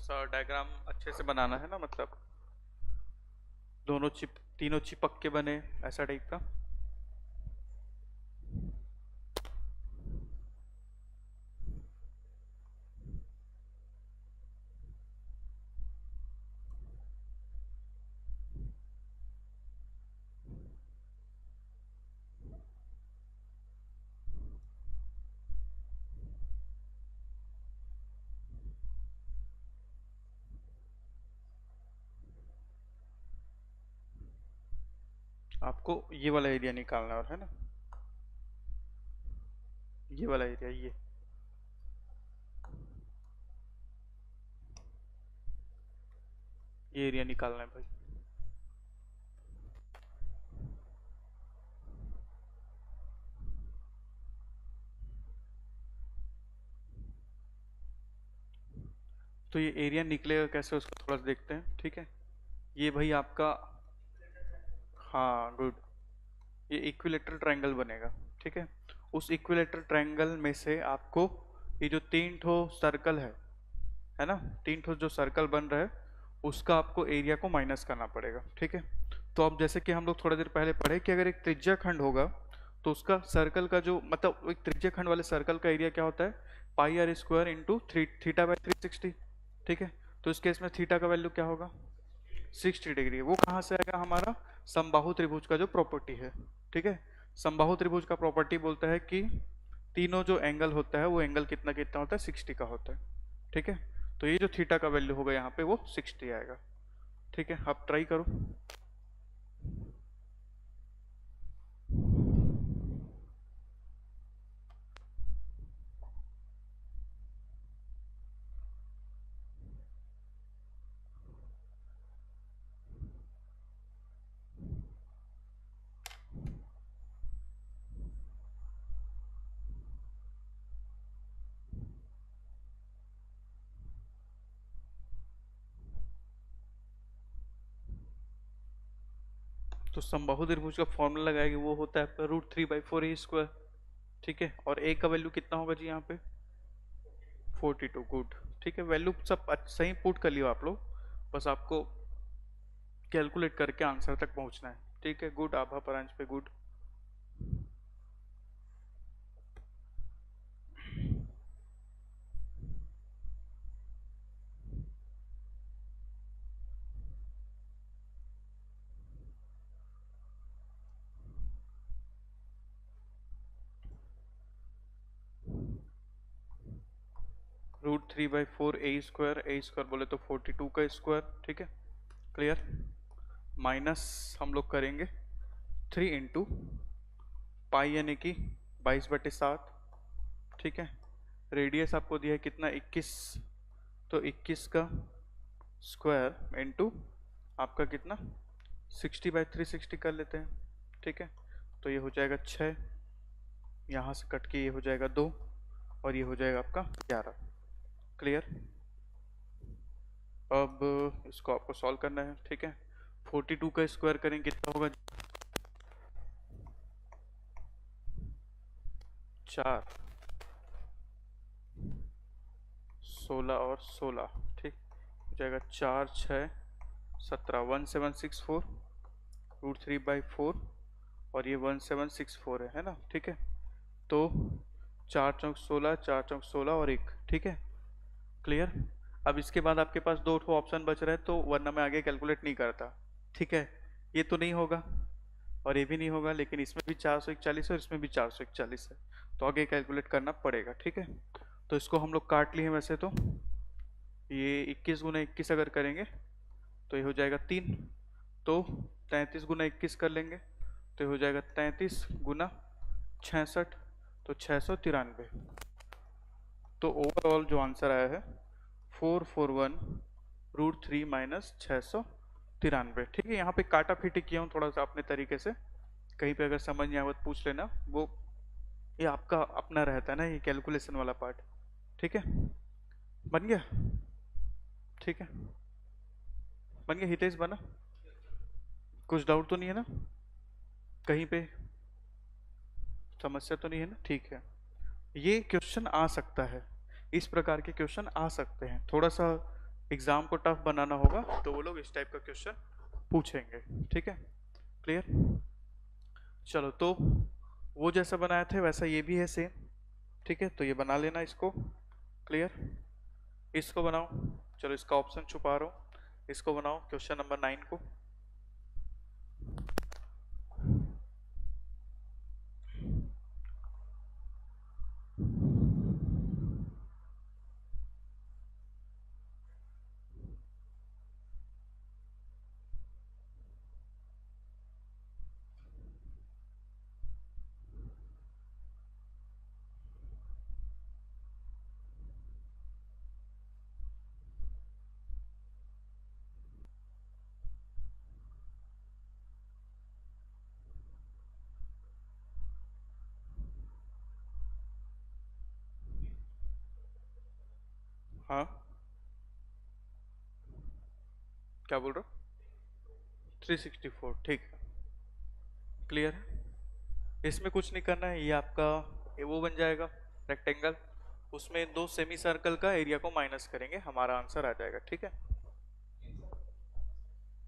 सा डायग्राम अच्छे से बनाना है ना, मतलब दोनों तीनों चिपक के बने, ऐसा टाइप का। आपको ये वाला एरिया निकालना है ना, ये वाला एरिया, ये एरिया निकालना है भाई। तो ये एरिया निकलेगा कैसे, उसको थोड़ा सा देखते हैं, ठीक है। ये भाई आपका, हाँ गुड, ये इक्विलेटरल ट्रायंगल बनेगा, ठीक है। उस इक्विलेटरल ट्रायंगल में से आपको ये जो तीन ठो सर्कल है ना, तीन ठो जो सर्कल बन रहा है उसका आपको एरिया को माइनस करना पड़ेगा, ठीक है। तो अब जैसे कि हम लोग थोड़ा देर पहले पढ़े कि अगर एक त्रिज्या खंड होगा तो उसका सर्कल का जो, मतलब एक त्रिज्या खंड वाले सर्कल का एरिया क्या होता है, pi r square into theta by 360, ठीक है। तो इस केस में थीटा का वैल्यू क्या होगा, 60 डिग्री। वो कहाँ से आएगा, हमारा समबाहु त्रिभुज का जो प्रॉपर्टी है, ठीक है। समबाहु त्रिभुज का प्रॉपर्टी बोलता है कि तीनों जो एंगल होता है वो एंगल कितना कितना होता है, 60 का होता है, ठीक है। तो ये जो थीटा का वैल्यू होगा यहाँ पे वो 60 आएगा, ठीक है। आप ट्राई करो। तो समबाहु त्रिभुज का फॉर्मूला लगाएंगे, वो होता है आपका √3/4 a², ठीक है। और a का वैल्यू कितना होगा जी यहाँ पे, 42, गुड, ठीक है। वैल्यू सब सही पुट कर लियो आप लोग, बस आपको कैलकुलेट करके आंसर तक पहुंचना है, ठीक है। गुड, आभा परांज पे गुड। √3/4 a², बोले तो 42 का स्क्वायर, ठीक है, क्लियर। माइनस हम लोग करेंगे 3 इंटू पाई यानी कि 22/7, ठीक है। रेडियस आपको दिया है कितना, 21, तो 21 का स्क्वायर इंटू आपका कितना, 60/360 कर लेते हैं, ठीक है। तो ये हो जाएगा 6, यहाँ से कट के ये हो जाएगा 2, और ये हो जाएगा आपका 11, क्लियर। अब इसको आपको सॉल्व करना है, ठीक है। 42 का स्क्वायर करेंगे कितना होगा, 4, 16 और 16, ठीक हो जाएगा 4 6 17, 1764 √3/4, और ये 1764 है ना, ठीक है। तो 4 चौक 16, 4 चौक 16 और 1, ठीक है, क्लियर। अब इसके बाद आपके पास दो ऑप्शन बच रहे हैं, तो वरना मैं आगे कैलकुलेट नहीं करता, ठीक है। ये तो नहीं होगा और ये भी नहीं होगा, लेकिन इसमें भी 441 है और इसमें भी 441 है, तो आगे कैलकुलेट करना पड़ेगा, ठीक है। तो इसको हम लोग काट लिए हैं वैसे तो, ये 21 गुना 21 अगर करेंगे तो ये हो जाएगा 3, तो 33 गुना 21 कर लेंगे तो ये हो जाएगा 33 गुना 66, तो 693। तो ओवरऑल जो आंसर आया है 441√3 माइनस 693, ठीक है। यहाँ पे काटा फीटी किया हूँ थोड़ा सा अपने तरीके से, कहीं पे अगर समझ नहीं आया तो पूछ लेना, वो ये आपका अपना रहता है ना, ये कैलकुलेशन वाला पार्ट, ठीक है। बन गया, ठीक है, बन गया हितेश, बना, कुछ डाउट तो नहीं है ना, कहीं पे समस्या तो नहीं है ना, ठीक है। ये क्वेश्चन आ सकता है, इस प्रकार के क्वेश्चन आ सकते हैं, थोड़ा सा एग्जाम को टफ बनाना होगा तो वो लोग इस टाइप का क्वेश्चन पूछेंगे। ठीक है, क्लियर। चलो, तो वो जैसा बनाए थे वैसा ये भी है सेम। ठीक है, तो ये बना लेना इसको। क्लियर। इसको बनाओ। चलो, इसका ऑप्शन छुपा रहा हूँ। इसको बनाओ क्वेश्चन नंबर 9 को। हाँ, क्या बोल रहे हो? 364, ठीक है, क्लियर है। इसमें कुछ नहीं करना है, ये आपका ये वो बन जाएगा रेक्टेंगल। उसमें दो सेमी सर्कल का एरिया को माइनस करेंगे, हमारा आंसर आ जाएगा। ठीक है,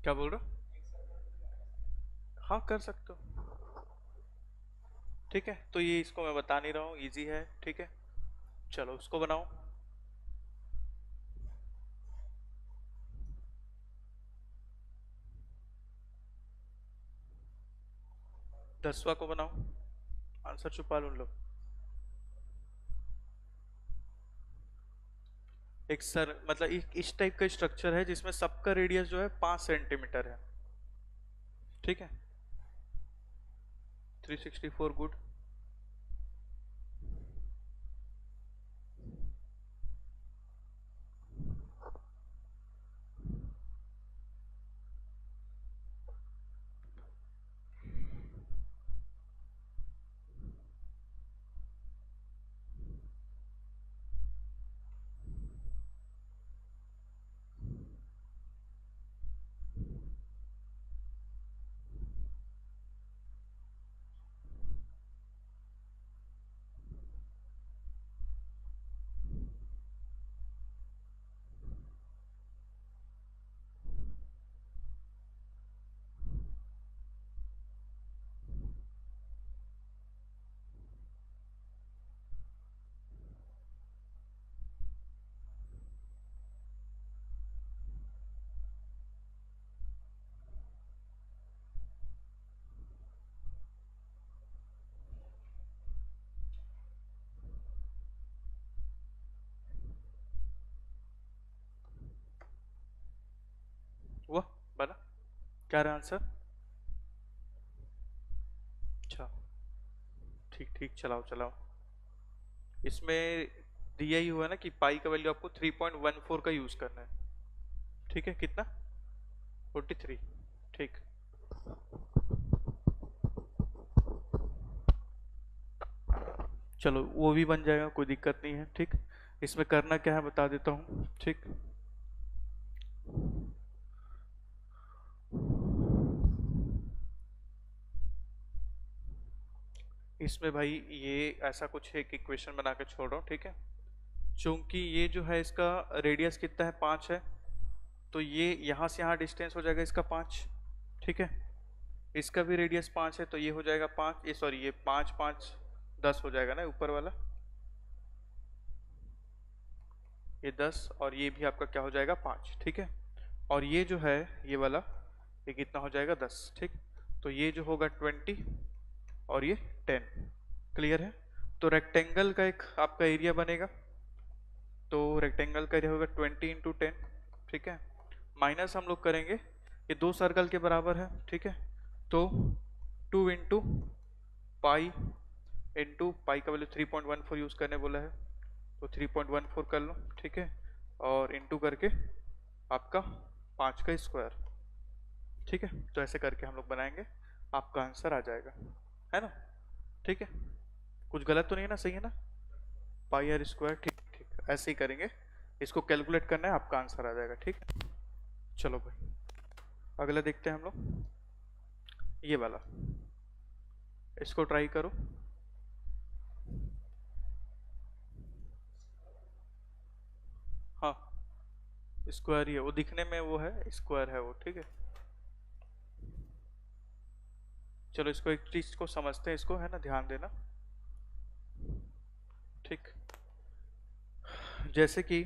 क्या बोल रहे हो? हाँ, कर सकते हो। ठीक है, तो ये इसको मैं बता नहीं रहा हूँ, इजी है। ठीक है, चलो उसको बनाओ। 10वां को बनाओ। आंसर छुपा लो उन लोग। एक सर मतलब इस टाइप का स्ट्रक्चर है जिसमें सबका रेडियस जो है 5 सेंटीमीटर है। ठीक है, 364, गुड। हुआ, बना। क्या रहा आंसर? अच्छा, ठीक ठीक, चलाओ चलाओ। इसमें दिया ही हुआ है ना कि पाई का वैल्यू आपको 3.14 का यूज करना है। ठीक है, कितना? 43। ठीक, चलो वो भी बन जाएगा, कोई दिक्कत नहीं है। ठीक, इसमें करना क्या है बता देता हूँ। ठीक, इसमें भाई ये ऐसा कुछ एक इक्वेशन बना के छोड़ रहा हूँ। ठीक है, चूंकि ये जो है इसका रेडियस कितना है, 5 है, तो ये यहाँ से यहाँ डिस्टेंस हो जाएगा इसका 5। ठीक है, इसका भी रेडियस 5 है, तो ये हो जाएगा 5, ये सॉरी ये 5 5 10 हो जाएगा ना ऊपर वाला, ये 10, और ये भी आपका क्या हो जाएगा, 5। ठीक है, और ये जो है ये वाला, ये कितना हो जाएगा, 10। ठीक, तो ये जो होगा 20 और ये 10। क्लियर है। तो रेक्टेंगल का एक आपका एरिया बनेगा, तो रेक्टेंगल का एरिया होगा 20 × 10। ठीक है, माइनस हम लोग करेंगे, ये दो सर्कल के बराबर है। ठीक है, तो 2 × पाई का वैल्यू 3.14 यूज करने बोला है, तो 3.14 कर लो। ठीक है, और इंटू करके आपका 5 का स्क्वायर। ठीक है, तो ऐसे करके हम लोग बनाएंगे, आपका आंसर आ जाएगा, है ना? ठीक है, कुछ गलत तो नहीं है ना, सही है ना? पाई आर स्क्वायर, ठीक ठीक, ऐसे ही करेंगे। इसको कैलकुलेट करना है, आपका आंसर आ जाएगा। ठीक है, चलो भाई अगला देखते हैं हम लोग, ये वाला। इसको ट्राई करो। हाँ, स्क्वायर ही है वो, दिखने में वो है स्क्वायर है वो, ठीक है। चलो इसको एक चीज को समझते हैं, इसको है ना, ध्यान देना। ठीक, जैसे कि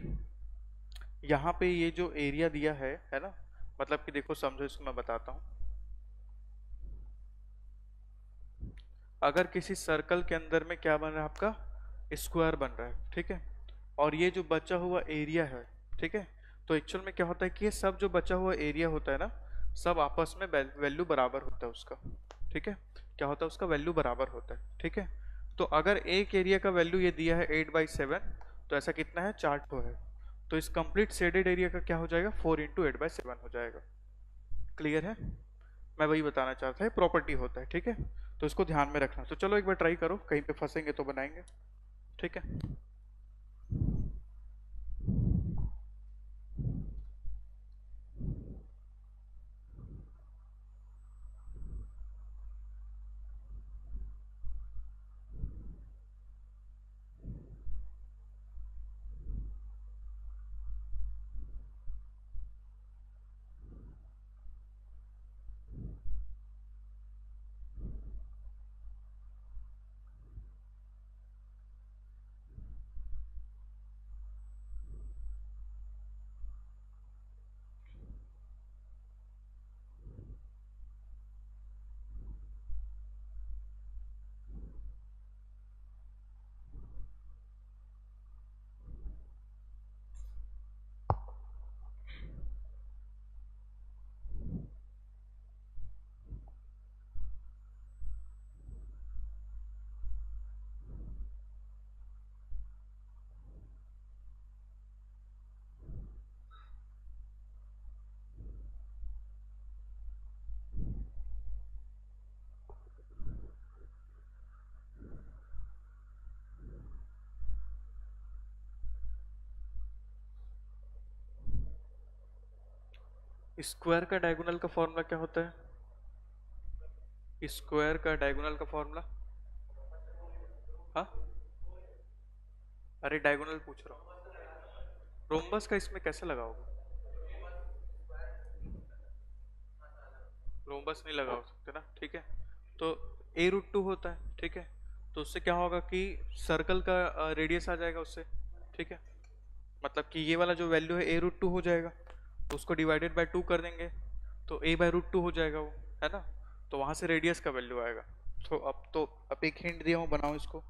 यहाँ पे ये जो एरिया दिया है ना, मतलब कि देखो समझो, इसको मैं बताता हूँ। अगर किसी सर्कल के अंदर में क्या बन रहा है आपका, स्क्वायर बन रहा है, ठीक है, और ये जो बचा हुआ एरिया है, ठीक है, तो एक्चुअल में क्या होता है कि ये सब जो बचा हुआ एरिया होता है ना, सब आपस में वैल्यू बराबर होता है उसका, ठीक है, क्या होता है उसका वैल्यू बराबर होता है, ठीक है। तो अगर एक एरिया का वैल्यू ये दिया है 8/7, तो ऐसा कितना है, 4 ठो है, तो इस कंप्लीट शेडेड एरिया का क्या हो जाएगा, 4 × 8/7 हो जाएगा। क्लियर है, मैं वही बताना चाहता है, प्रॉपर्टी होता है, ठीक है, तो इसको ध्यान में रखना। तो चलो एक बार ट्राई करो, कहीं पे फंसेंगे तो बनाएंगे, ठीक है। स्क्वायर का डायगोनल का फॉर्मूला क्या होता है, स्क्वायर का डायगोनल का फॉर्मूला, हाँ, अरे डायगोनल पूछ रहा हूँ, रोम्बस का इसमें कैसे लगाओगे, रोम्बस नहीं लगा सकते ना, ठीक है। तो a√2 होता है, ठीक है, तो उससे क्या होगा कि सर्कल का रेडियस आ जाएगा उससे, ठीक है, मतलब कि ये वाला जो वैल्यू है a√2 हो जाएगा, तो उसको डिवाइडेड बाय 2 कर देंगे, तो a/√2 हो जाएगा वो, है ना, तो वहां से रेडियस का वैल्यू आएगा। तो अब एक हिंट दिया हूँ, बनाओ इसको।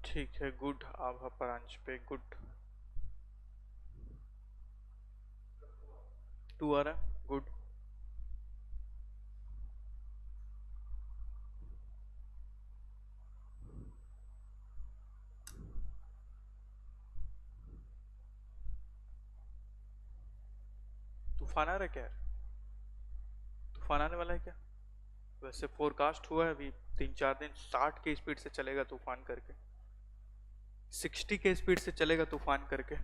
ठीक है, गुड, आभा परांज पे गुड, 2 आ रहा है, गुड। तूफान आ रहा है क्या यार, तूफान आने वाला है क्या, वैसे फोरकास्ट हुआ है अभी 3-4 दिन 60 के स्पीड से चलेगा तूफान करके, 60 के स्पीड से चलेगा तूफान करके।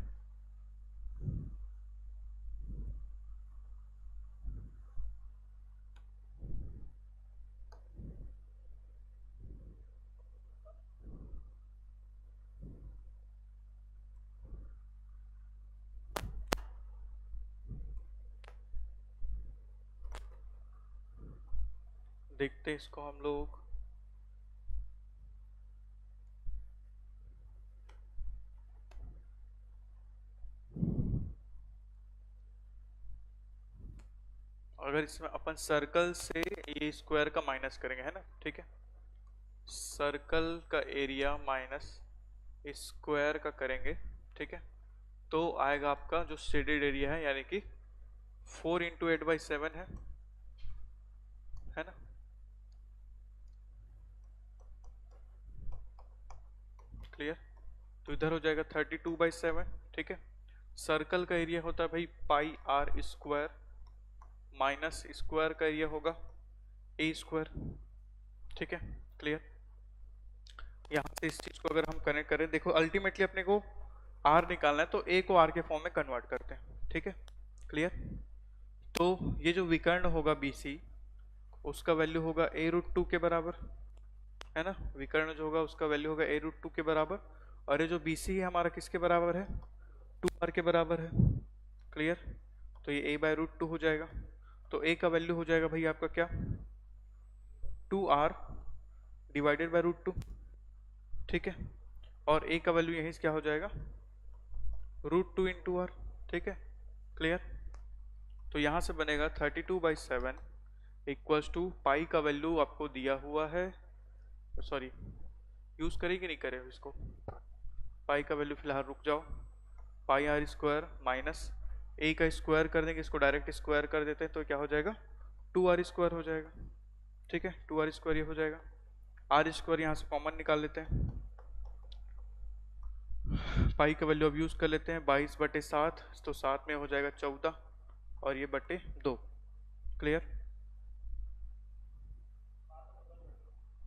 देखते हैं इसको हम लोग। अगर इसमें अपन सर्कल से ये स्क्वायर का माइनस करेंगे, है ना, ठीक है, सर्कल का एरिया माइनस स्क्वायर का करेंगे, ठीक है, तो आएगा आपका जो शेडेड एरिया है, यानी कि 4 × 8/7 है ना, क्लियर, तो इधर हो जाएगा 32/7, ठीक है, सर्कल का एरिया होता है भाई पाई आर स्क्वायर माइनस स्क्वायर का एरिया होगा ए स्क्वायर। ठीक है, क्लियर। यहाँ से इस चीज को अगर हम कनेक्ट करें, देखो अल्टीमेटली अपने को आर निकालना है तो ए को आर के फॉर्म में कन्वर्ट करते हैं। ठीक है, क्लियर। तो ये जो विकर्ण होगा BC उसका वैल्यू होगा a√2 के बराबर, है ना। विकर्ण जो होगा उसका वैल्यू होगा a√2 के बराबर, और ये जो BC है हमारा किसके बराबर है, 2r के बराबर है। क्लियर। तो ये a/√2 हो जाएगा। तो a का वैल्यू हो जाएगा भाई आपका क्या, 2r डिवाइडेड बाय √2। ठीक है, और a का वैल्यू यहीं से क्या हो जाएगा, √2 इंटू आर। ठीक है, क्लियर। तो यहां से बनेगा 32/7 इक्वल्स टू पाई का वैल्यू आपको दिया हुआ है, सॉरी यूज करें कि नहीं करें इसको, पाई का वैल्यू फिलहाल रुक जाओ, पाई आर स्क्वायर माइनस ए का स्क्वायर कर देंगे, इसको डायरेक्ट स्क्वायर कर देते हैं तो क्या हो जाएगा 2r स्क्वायर हो जाएगा। ठीक है, 2r स्क्वायर ये हो जाएगा, आर स्क्वायर यहाँ से कॉमन निकाल लेते हैं, पाई का वैल्यू अब यूज कर लेते हैं 22/7, तो 7 में हो जाएगा 14 और ये बटे 2। क्लियर।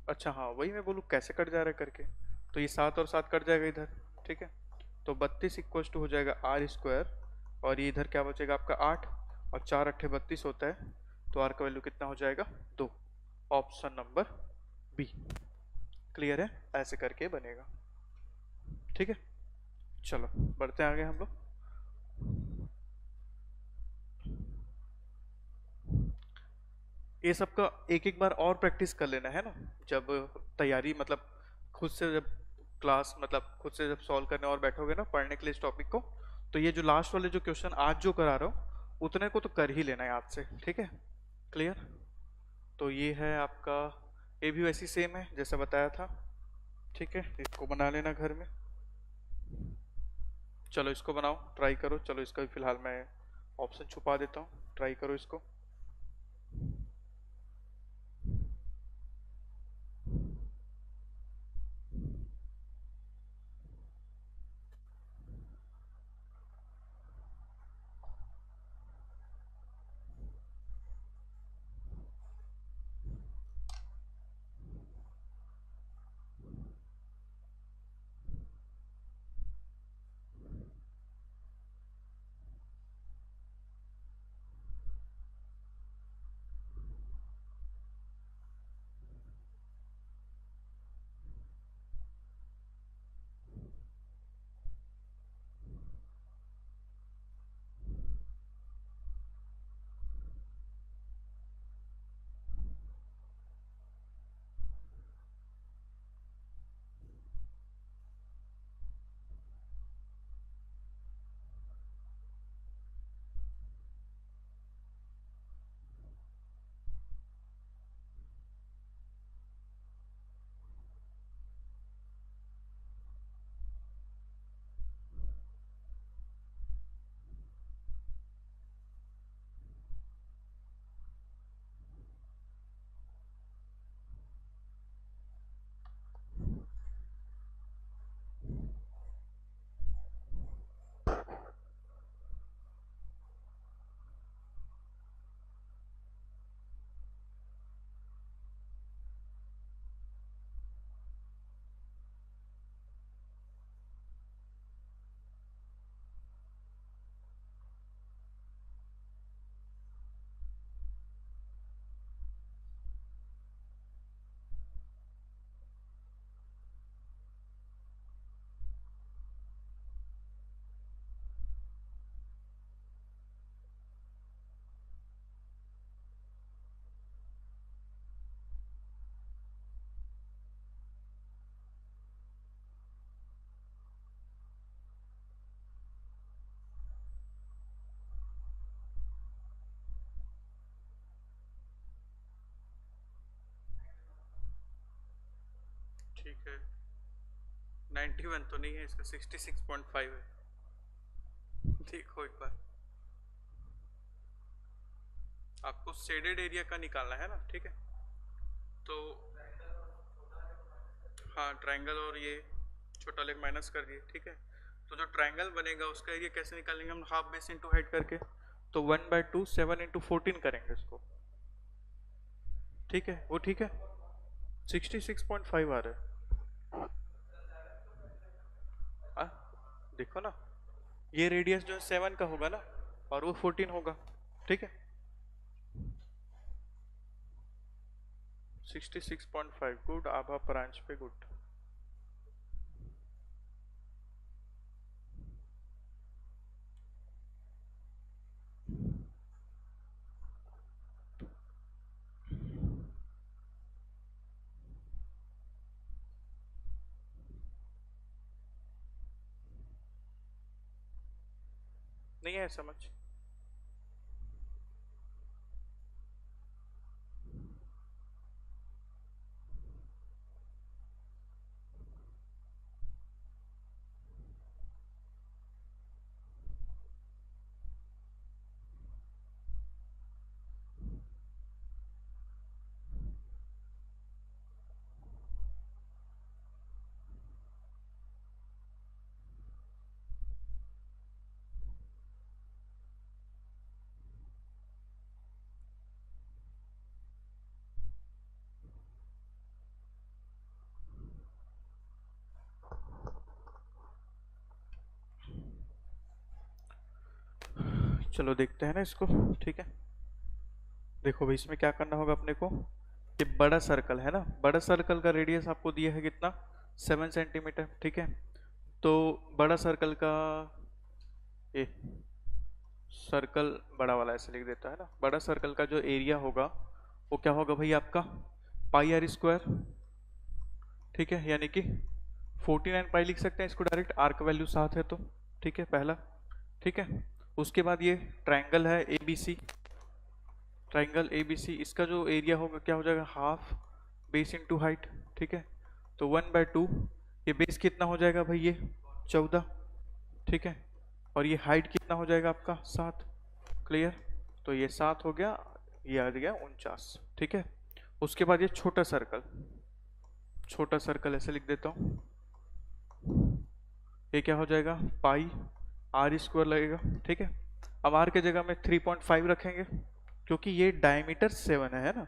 अच्छा हाँ, वही मैं बोलूँ कैसे कट जा रहा है करके, तो ये 7 और 7 कट जाएगा इधर। ठीक है, तो 32 इक्वल्स टू हो जाएगा आर स्क्वायर, और ये इधर क्या बचेगा आपका 8, और 4 8 32 होता है, तो आर का वैल्यू कितना हो जाएगा 2। Option number B. क्लियर है, ऐसे करके बनेगा। ठीक है, चलो बढ़ते हैं आगे हम लोग। ये सब का एक एक बार और प्रैक्टिस कर लेना है ना, जब तैयारी मतलब खुद से जब क्लास मतलब खुद से जब सॉल्व करने और बैठोगे ना पढ़ने के लिए इस टॉपिक को, तो ये जो लास्ट वाले जो क्वेश्चन आज जो करा रहा हूँ उतने को तो कर ही लेना है याद से। ठीक है, क्लियर। तो ये है आपका, ये भी वैसी सेम है जैसा बताया था। ठीक है, इसको बना लेना घर में। चलो इसको बनाओ, ट्राई करो। चलो इसका भी फिलहाल मैं ऑप्शन छुपा देता हूँ, ट्राई करो इसको। ठीक है, 91 तो नहीं है इसका, 66.5 है। देखो एक बार, आपको शेडेड एरिया का निकालना है ना। ठीक है, तो हाँ ट्रायंगल और ये छोटा लेग माइनस कर दिए। ठीक है, तो जो ट्राइंगल बनेगा उसका एरिया कैसे निकालेंगे हम, हाफ बेस इंटू हाइट करके, तो 1/2 7 इंटू 14 करेंगे इसको, ठीक है, वो ठीक है, 66.5 आ रहा है। देखो ना, ये रेडियस जो है 7 का होगा ना, और वो 14 होगा, ठीक है, 66.5 गुड, आभा ब्रांच पे गुड। नहीं है समझ? चलो देखते हैं ना इसको, ठीक है, देखो भाई इसमें क्या करना होगा अपने को, ये बड़ा सर्कल है ना, बड़ा सर्कल का रेडियस आपको दिया है कितना, 7 सेंटीमीटर, ठीक है, तो बड़ा सर्कल का, ए सर्कल बड़ा वाला ऐसे लिख देता है ना, बड़ा सर्कल का जो एरिया होगा वो क्या होगा भाई आपका, पाई आर स्क्वायर, ठीक है, यानी कि 49 पाई लिख सकते हैं इसको डायरेक्ट, आर का वैल्यू 7 है तो, ठीक है, पहला, ठीक है, उसके बाद ये ट्राइंगल है A B C, triangle A B C, इसका जो एरिया होगा क्या हो जाएगा, हाफ बेस इंटू हाइट, ठीक है, तो 1/2, ये बेस कितना हो जाएगा भाई, ये 14, ठीक है, और ये हाइट कितना हो जाएगा आपका 7, क्लियर, तो ये 7 हो गया, ये आ गया 49, ठीक है, उसके बाद ये छोटा सर्कल, छोटा सर्कल ऐसे लिख देता हूँ, ये क्या हो जाएगा, पाई आर स्क्वायर लगेगा, ठीक है, अब आर के जगह में 3.5 रखेंगे क्योंकि ये डायमीटर 7 है ना,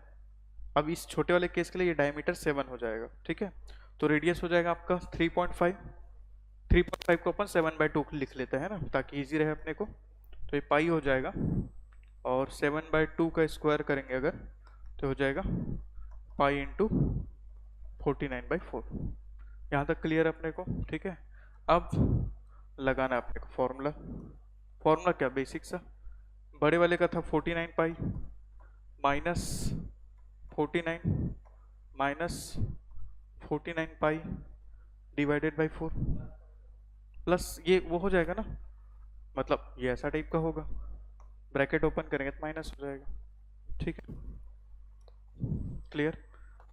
अब इस छोटे वाले केस के लिए ये डायमीटर 7 हो जाएगा, ठीक है, तो रेडियस हो जाएगा आपका 3.5, 3.5 को अपन 7/2 लिख लेते हैं ना ताकि इजी रहे अपने को, तो ये पाई हो जाएगा, और 7/2 का स्क्वायर करेंगे अगर तो हो जाएगा पाई इंटू 49/4, यहाँ तक क्लियर अपने को, ठीक है, अब लगाना अपने को फॉर्मूला, फॉर्मूला क्या बेसिक सा, बड़े वाले का था 49 pi minus 49 minus 49 pi divided by 4 plus ये वो हो जाएगा ना, मतलब ये ऐसा टाइप का होगा, ब्रैकेट ओपन करेंगे तो माइनस हो जाएगा, ठीक है, क्लियर,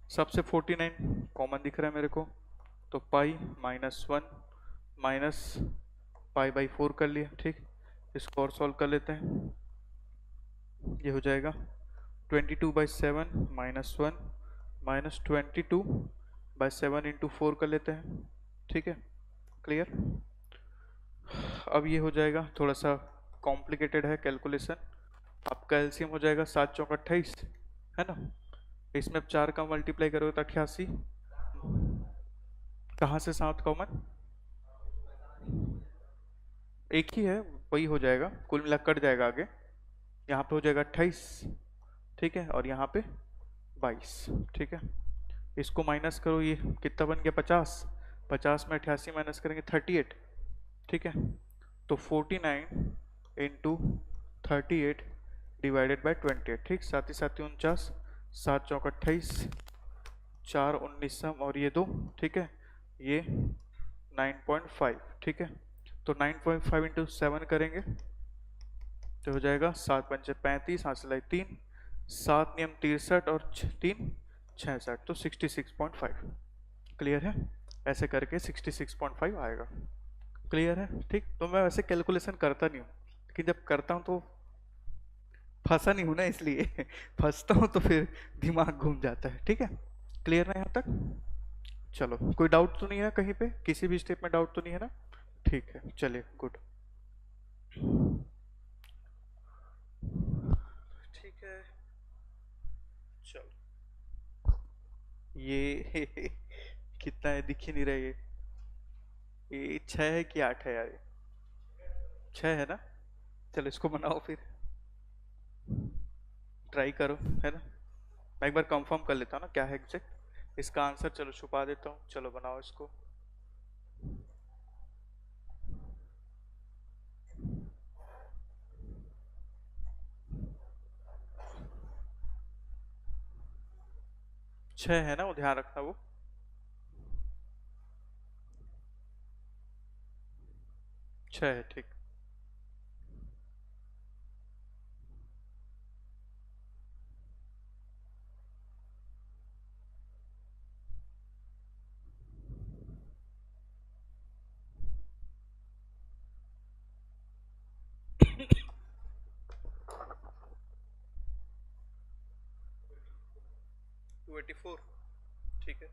सबसे 49 कॉमन दिख रहा है मेरे को, तो पाई -1 माइनस पाई बाई 4 कर लिया, ठीक, इसको और सॉल्व कर लेते हैं, ये हो जाएगा 22/7 -1 माइनस 22/7 इंटू 4 कर लेते हैं, ठीक है, क्लियर, अब ये हो जाएगा थोड़ा सा कॉम्प्लिकेटेड है कैलकुलेशन, आपका एलसीएम हो जाएगा 7 चौक 28 है ना, इसमें अब 4 का मल्टीप्लाई करोगे तो 88, कहाँ से 7 कॉमन, एक ही है वही हो जाएगा, कुल मिला कट जाएगा आगे, यहाँ पे हो जाएगा 28, ठीक है, और यहाँ पे 22, ठीक है, इसको माइनस करो, ये कितना बन गया 50, 50 में 88 माइनस करेंगे 38, ठीक है, तो 49 इंटू 38 डिवाइडेड बाई 28, ठीक, साथ ही 49, 7 चौक 28, 4 19 सम और ये 2, ठीक है, ये 9.5, ठीक है, तो 9.5 इंटू 7 करेंगे तो हो जाएगा 7 पंचे 35, हाथ सिलाई 3, 7 नियम 63 और 3 66, तो 66.5, क्लियर है, ऐसे करके 66.5 आएगा, क्लियर है, ठीक, तो मैं वैसे कैलकुलेशन करता नहीं हूँ लेकिन जब करता हूँ तो फंसा नहीं हूँ ना इसलिए फंसता हूँ तो फिर दिमाग घूम जाता है, ठीक है, क्लियर है यहाँ तक, चलो कोई डाउट तो नहीं है कहीं पे, किसी भी स्टेप में डाउट तो नहीं है ना, ठीक है, चलिए गुड। ठीक है, चलो। ये कितना है दिख ही नहीं रहा ये 6 है कि 8 है यार? 6 है ना? चलो इसको बनाओ फिर, ट्राई करो, है ना? मैं एक बार कंफर्म कर लेता हूँ ना क्या है एग्जैक्ट इसका आंसर। चलो छुपा देता हूँ, चलो बनाओ इसको। 6 है ना, वो ध्यान रखना वो। 6 है, ठीक। टू एटी फोर, ठीक है।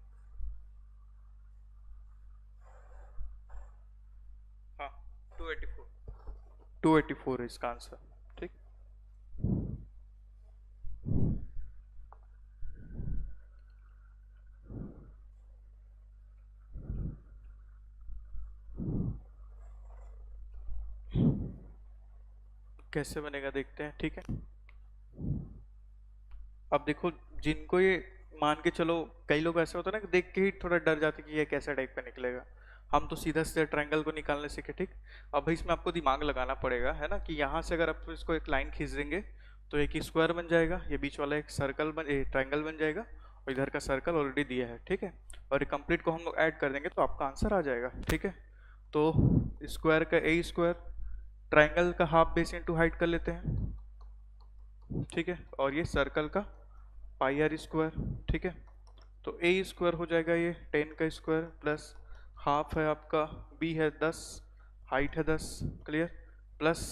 हाँ, 284। 284 है इसका आंसर, ठीक। कैसे बनेगा देखते हैं, ठीक है। अब देखो, जिनको ये मान के चलो, कई लोग ऐसे होते हैं ना कि देख के ही थोड़ा डर जाते कि ये कैसा टाइप का निकलेगा। हम तो सीधा सीधा ट्रायंगल को निकालने सीखे, ठीक। अब भाई इसमें आपको दिमाग लगाना पड़ेगा, है ना, कि यहाँ से अगर आप इसको एक लाइन खींच देंगे तो एक स्क्वायर बन जाएगा, ये बीच वाला एक सर्कल ट्रायंगल बन जाएगा, और इधर का सर्कल ऑलरेडी दिया है, ठीक है। और कंप्लीट को हम लोग ऐड कर देंगे तो आपका आंसर आ जाएगा, ठीक है। तो स्क्वायर का ए स्क्वायर, ट्रायंगल का हाफ बेस इंटू हाइट कर लेते हैं, ठीक है। और ये सर्कल का पाई आर स्क्वायर, ठीक है। तो ए स्क्वायर हो जाएगा ये 10 का स्क्वायर प्लस हाफ है आपका, बी है 10, हाइट है 10, क्लियर, प्लस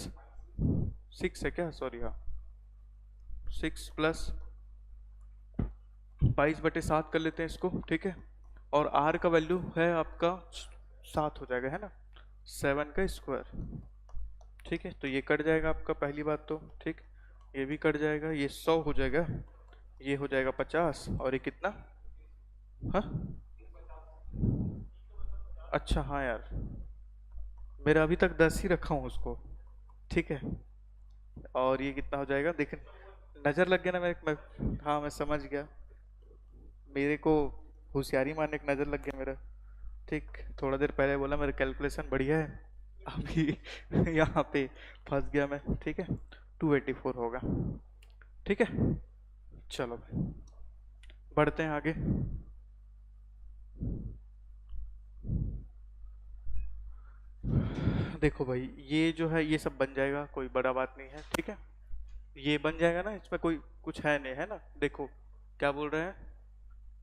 6 है क्या, सॉरी, हाँ 6 प्लस 22/7 कर लेते हैं इसको, ठीक है। और आर का वैल्यू है आपका 7 हो जाएगा, है ना, 7 का स्क्वायर, ठीक है। तो ये कट जाएगा आपका, पहली बात तो, ठीक। ये भी कट जाएगा, ये 100 हो जाएगा, ये हो जाएगा 50, और ये कितना, हाँ, अच्छा हाँ यार, मेरा अभी तक 10 ही रखा हूँ उसको, ठीक है। और ये कितना हो जाएगा देख, नज़र लग गया ना हाँ मैं समझ गया, मेरे को होशियारी मारने की नज़र लग गया मेरा, ठीक। थोड़ा देर पहले बोला मेरा कैलकुलेशन बढ़िया है, अभी यहाँ पे फंस गया मैं, ठीक है। 284 होगा, ठीक है। चलो भाई, बढ़ते हैं आगे। देखो भाई, ये जो है ये सब बन जाएगा, कोई बड़ा बात नहीं है, ठीक है। ये बन जाएगा ना, इसमें कोई कुछ है नहीं, है ना। देखो क्या बोल रहे हैं,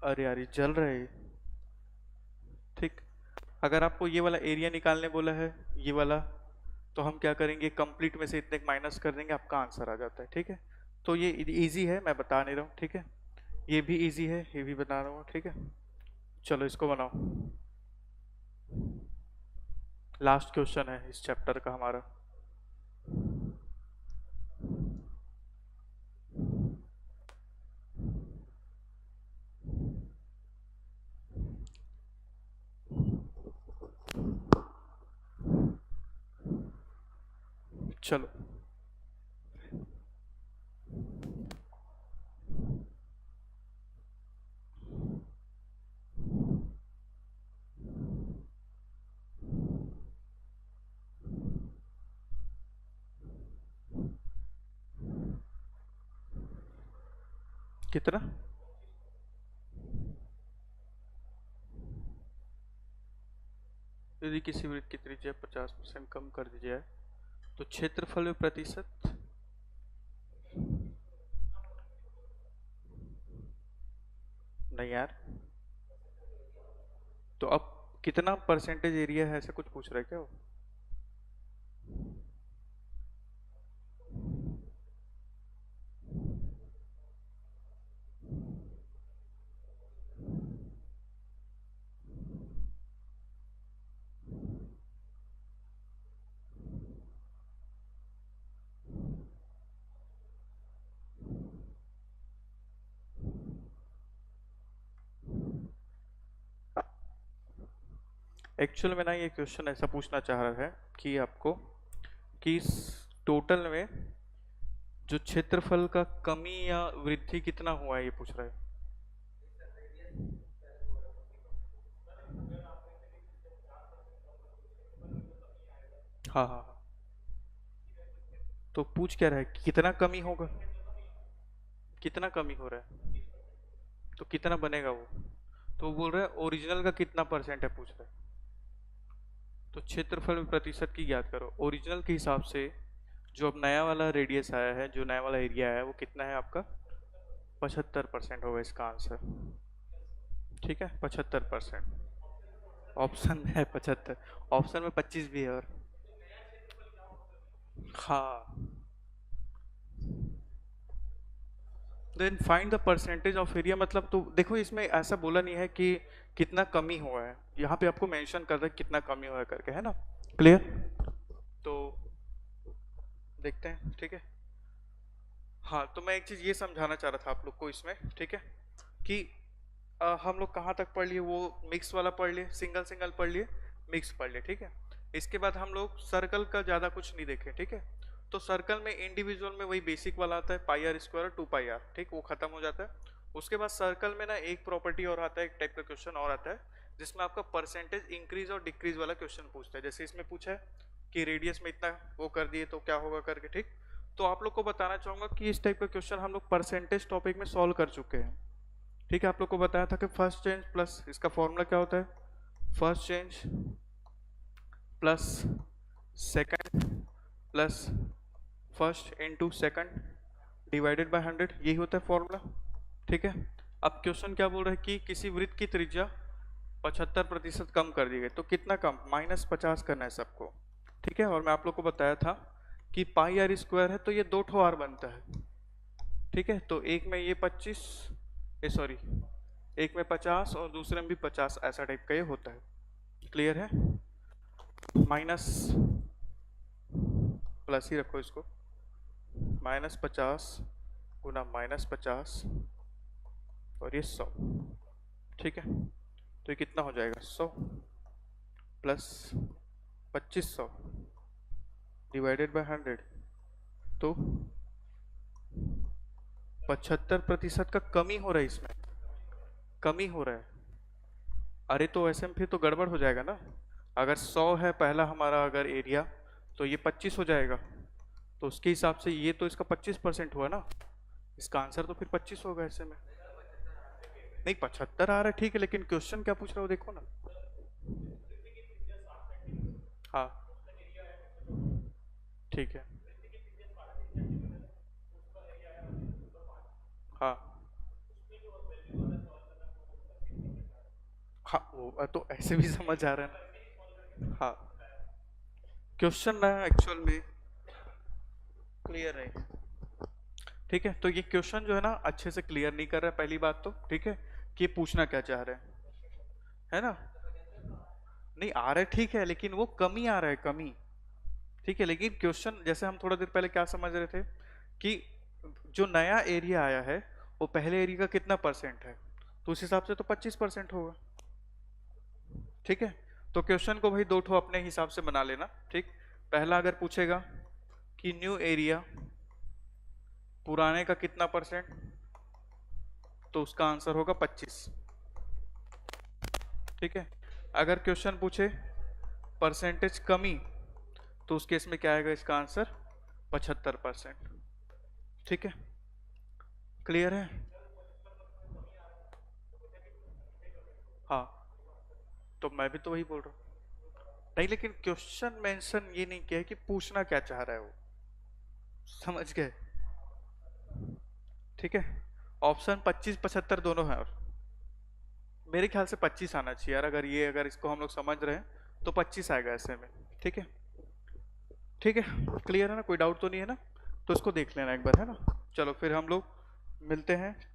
अरे यार ये जल रहे हैं, ठीक। अगर आपको ये वाला एरिया निकालने बोला है, ये वाला, तो हम क्या करेंगे, कंप्लीट में से इतने माइनस कर देंगे, आपका आंसर आ जाता है, ठीक है। तो ये इजी है, मैं बता नहीं रहा हूँ, ठीक है। ये भी इजी है, ये भी बता रहा हूँ, ठीक है। चलो इसको बनाओ, लास्ट क्वेश्चन है इस चैप्टर का हमारा। चलो, कितना, यदि किसी वृत्त की त्रिज्या 50% कम कर दी जाए तो क्षेत्रफल में प्रतिशत, नहीं यार, तो अब कितना परसेंटेज एरिया है, ऐसा कुछ पूछ रहा है क्या वो? एक्चुअल में ना ये क्वेश्चन ऐसा पूछना चाह रहा है कि आपको कि टोटल में जो क्षेत्रफल का कमी या वृद्धि कितना हुआ है ये पूछ रहा है। हाँ हाँ हाँ। तो पूछ क्या रहा है कि कितना कमी होगा, कितना कमी हो रहा है, तो कितना बनेगा वो। तो वो बोल रहा है ओरिजिनल का कितना परसेंट है पूछ रहा है। तो क्षेत्रफल में प्रतिशत की ज्ञात करो। ओरिजिनल के हिसाब से जो अब नया वाला रेडियस आया है, जो नया वाला एरिया है वो कितना है आपका, 75% होगा इसका आंसर। ठीक है 75%। ऑप्शन में है 75, ऑप्शन में 25 भी है और हाँ। Then find the percentage of area, मतलब तो देखो इसमें ऐसा बोला नहीं है कि कितना कमी हुआ है, यहाँ पे आपको मेंशन कर रहा है कितना कमी हुआ है करके, है ना। क्लियर। तो देखते हैं, ठीक है। हाँ तो मैं एक चीज ये समझाना चाह रहा था आप लोग को इसमें, ठीक है, कि हम लोग कहाँ तक पढ़ लिए, वो मिक्स वाला पढ़ लिए, सिंगल सिंगल पढ़ लिए, मिक्स पढ़ लिए, ठीक है। इसके बाद हम लोग सर्कल का ज़्यादा कुछ नहीं देखे, ठीक है। तो सर्कल में इंडिविजुअल में वही बेसिक वाला आता है pi r square 2 pi are, ठीक, वो खत्म हो जाता है। उसके बाद सर्कल में ना एक प्रॉपर्टी और आता है, एक टाइप का क्वेश्चन और आता है जिसमें आपका परसेंटेज इंक्रीज और डिक्रीज वाला क्वेश्चन पूछता है। जैसे इसमें पूछा है कि रेडियस में इतना वो कर दिए तो क्या होगा करके, ठीक। तो आप लोग को बताना चाहूंगा कि इस टाइप का क्वेश्चन हम लोग परसेंटेज टॉपिक में सॉल्व कर चुके हैं, ठीक है। आप लोग को बताया था कि फर्स्ट चेंज प्लस इसका फॉर्मूला क्या होता है, first change plus second plus first into second divided by 100, यही होता है फॉर्मूला, ठीक है। अब क्वेश्चन क्या बोल रहा है कि किसी वृत्त की त्रिज्या 75% कम कर दी गई, तो कितना कम, -50 करना है सबको, ठीक है। और मैं आप लोग को बताया था कि पाई आर स्क्वायर है तो ये 2 ठो आर बनता है, ठीक है। तो एक में ये 25, सॉरी एक में 50 और दूसरे में भी 50, ऐसा टाइप का ये होता है। क्लियर है। माइनस प्लस ही रखो इसको, -50 गुना -50 और ये 100, ठीक है। तो ये कितना हो जाएगा, 100 प्लस 2500 डिवाइडेड बाय 100, तो 75% का कमी हो रहा है, इसमें कमी हो रहा है। अरे तो ऐसे में फिर तो गड़बड़ हो जाएगा ना। अगर 100 है पहला हमारा अगर एरिया, तो ये 25 हो जाएगा, तो उसके हिसाब से ये तो इसका 25% हुआ ना, इसका आंसर तो फिर 25 होगा ऐसे में। नहीं 75 आ रहा है, ठीक है, लेकिन क्वेश्चन क्या पूछ रहा हो देखो ना। हाँ ठीक है। हाँ हाँ वो तो ऐसे भी समझ आ रहा है ना। हाँ क्वेश्चन ना एक्चुअल में क्लियर है, ठीक है। तो ये क्वेश्चन जो है ना अच्छे से क्लियर नहीं कर रहा है, पहली बात तो, ठीक है, कि पूछना क्या चाह रहे हैं, है ना। नहीं आ रहा है ठीक है, लेकिन वो कमी आ रहा है, कमी, ठीक है। लेकिन क्वेश्चन जैसे हम थोड़ा देर पहले क्या समझ रहे थे कि जो नया एरिया आया है वो पहले एरिया का कितना परसेंट है, तो उस हिसाब से तो 25% होगा, ठीक है। तो क्वेश्चन को भाई दो ठो अपने हिसाब से बना लेना, ठीक। पहला अगर पूछेगा कि न्यू एरिया पुराने का कितना परसेंट, तो उसका आंसर होगा 25, ठीक है। अगर क्वेश्चन पूछे परसेंटेज कमी, तो उस केस में क्या आएगा, इसका आंसर 75%, ठीक है। क्लियर है। हाँ तो मैं भी तो वही बोल रहा हूँ, नहीं लेकिन क्वेश्चन मेंशन ये नहीं किया है कि पूछना क्या चाह रहा है वो, समझ गए, ठीक है। ऑप्शन 25 75 दोनों है, और मेरे ख्याल से 25 आना चाहिए यार, अगर ये अगर इसको हम लोग समझ रहे हैं तो 25 आएगा ऐसे में, ठीक है। ठीक है क्लियर है ना, कोई डाउट तो नहीं है ना। तो इसको देख लेना एक बार, है ना। चलो फिर हम लोग मिलते हैं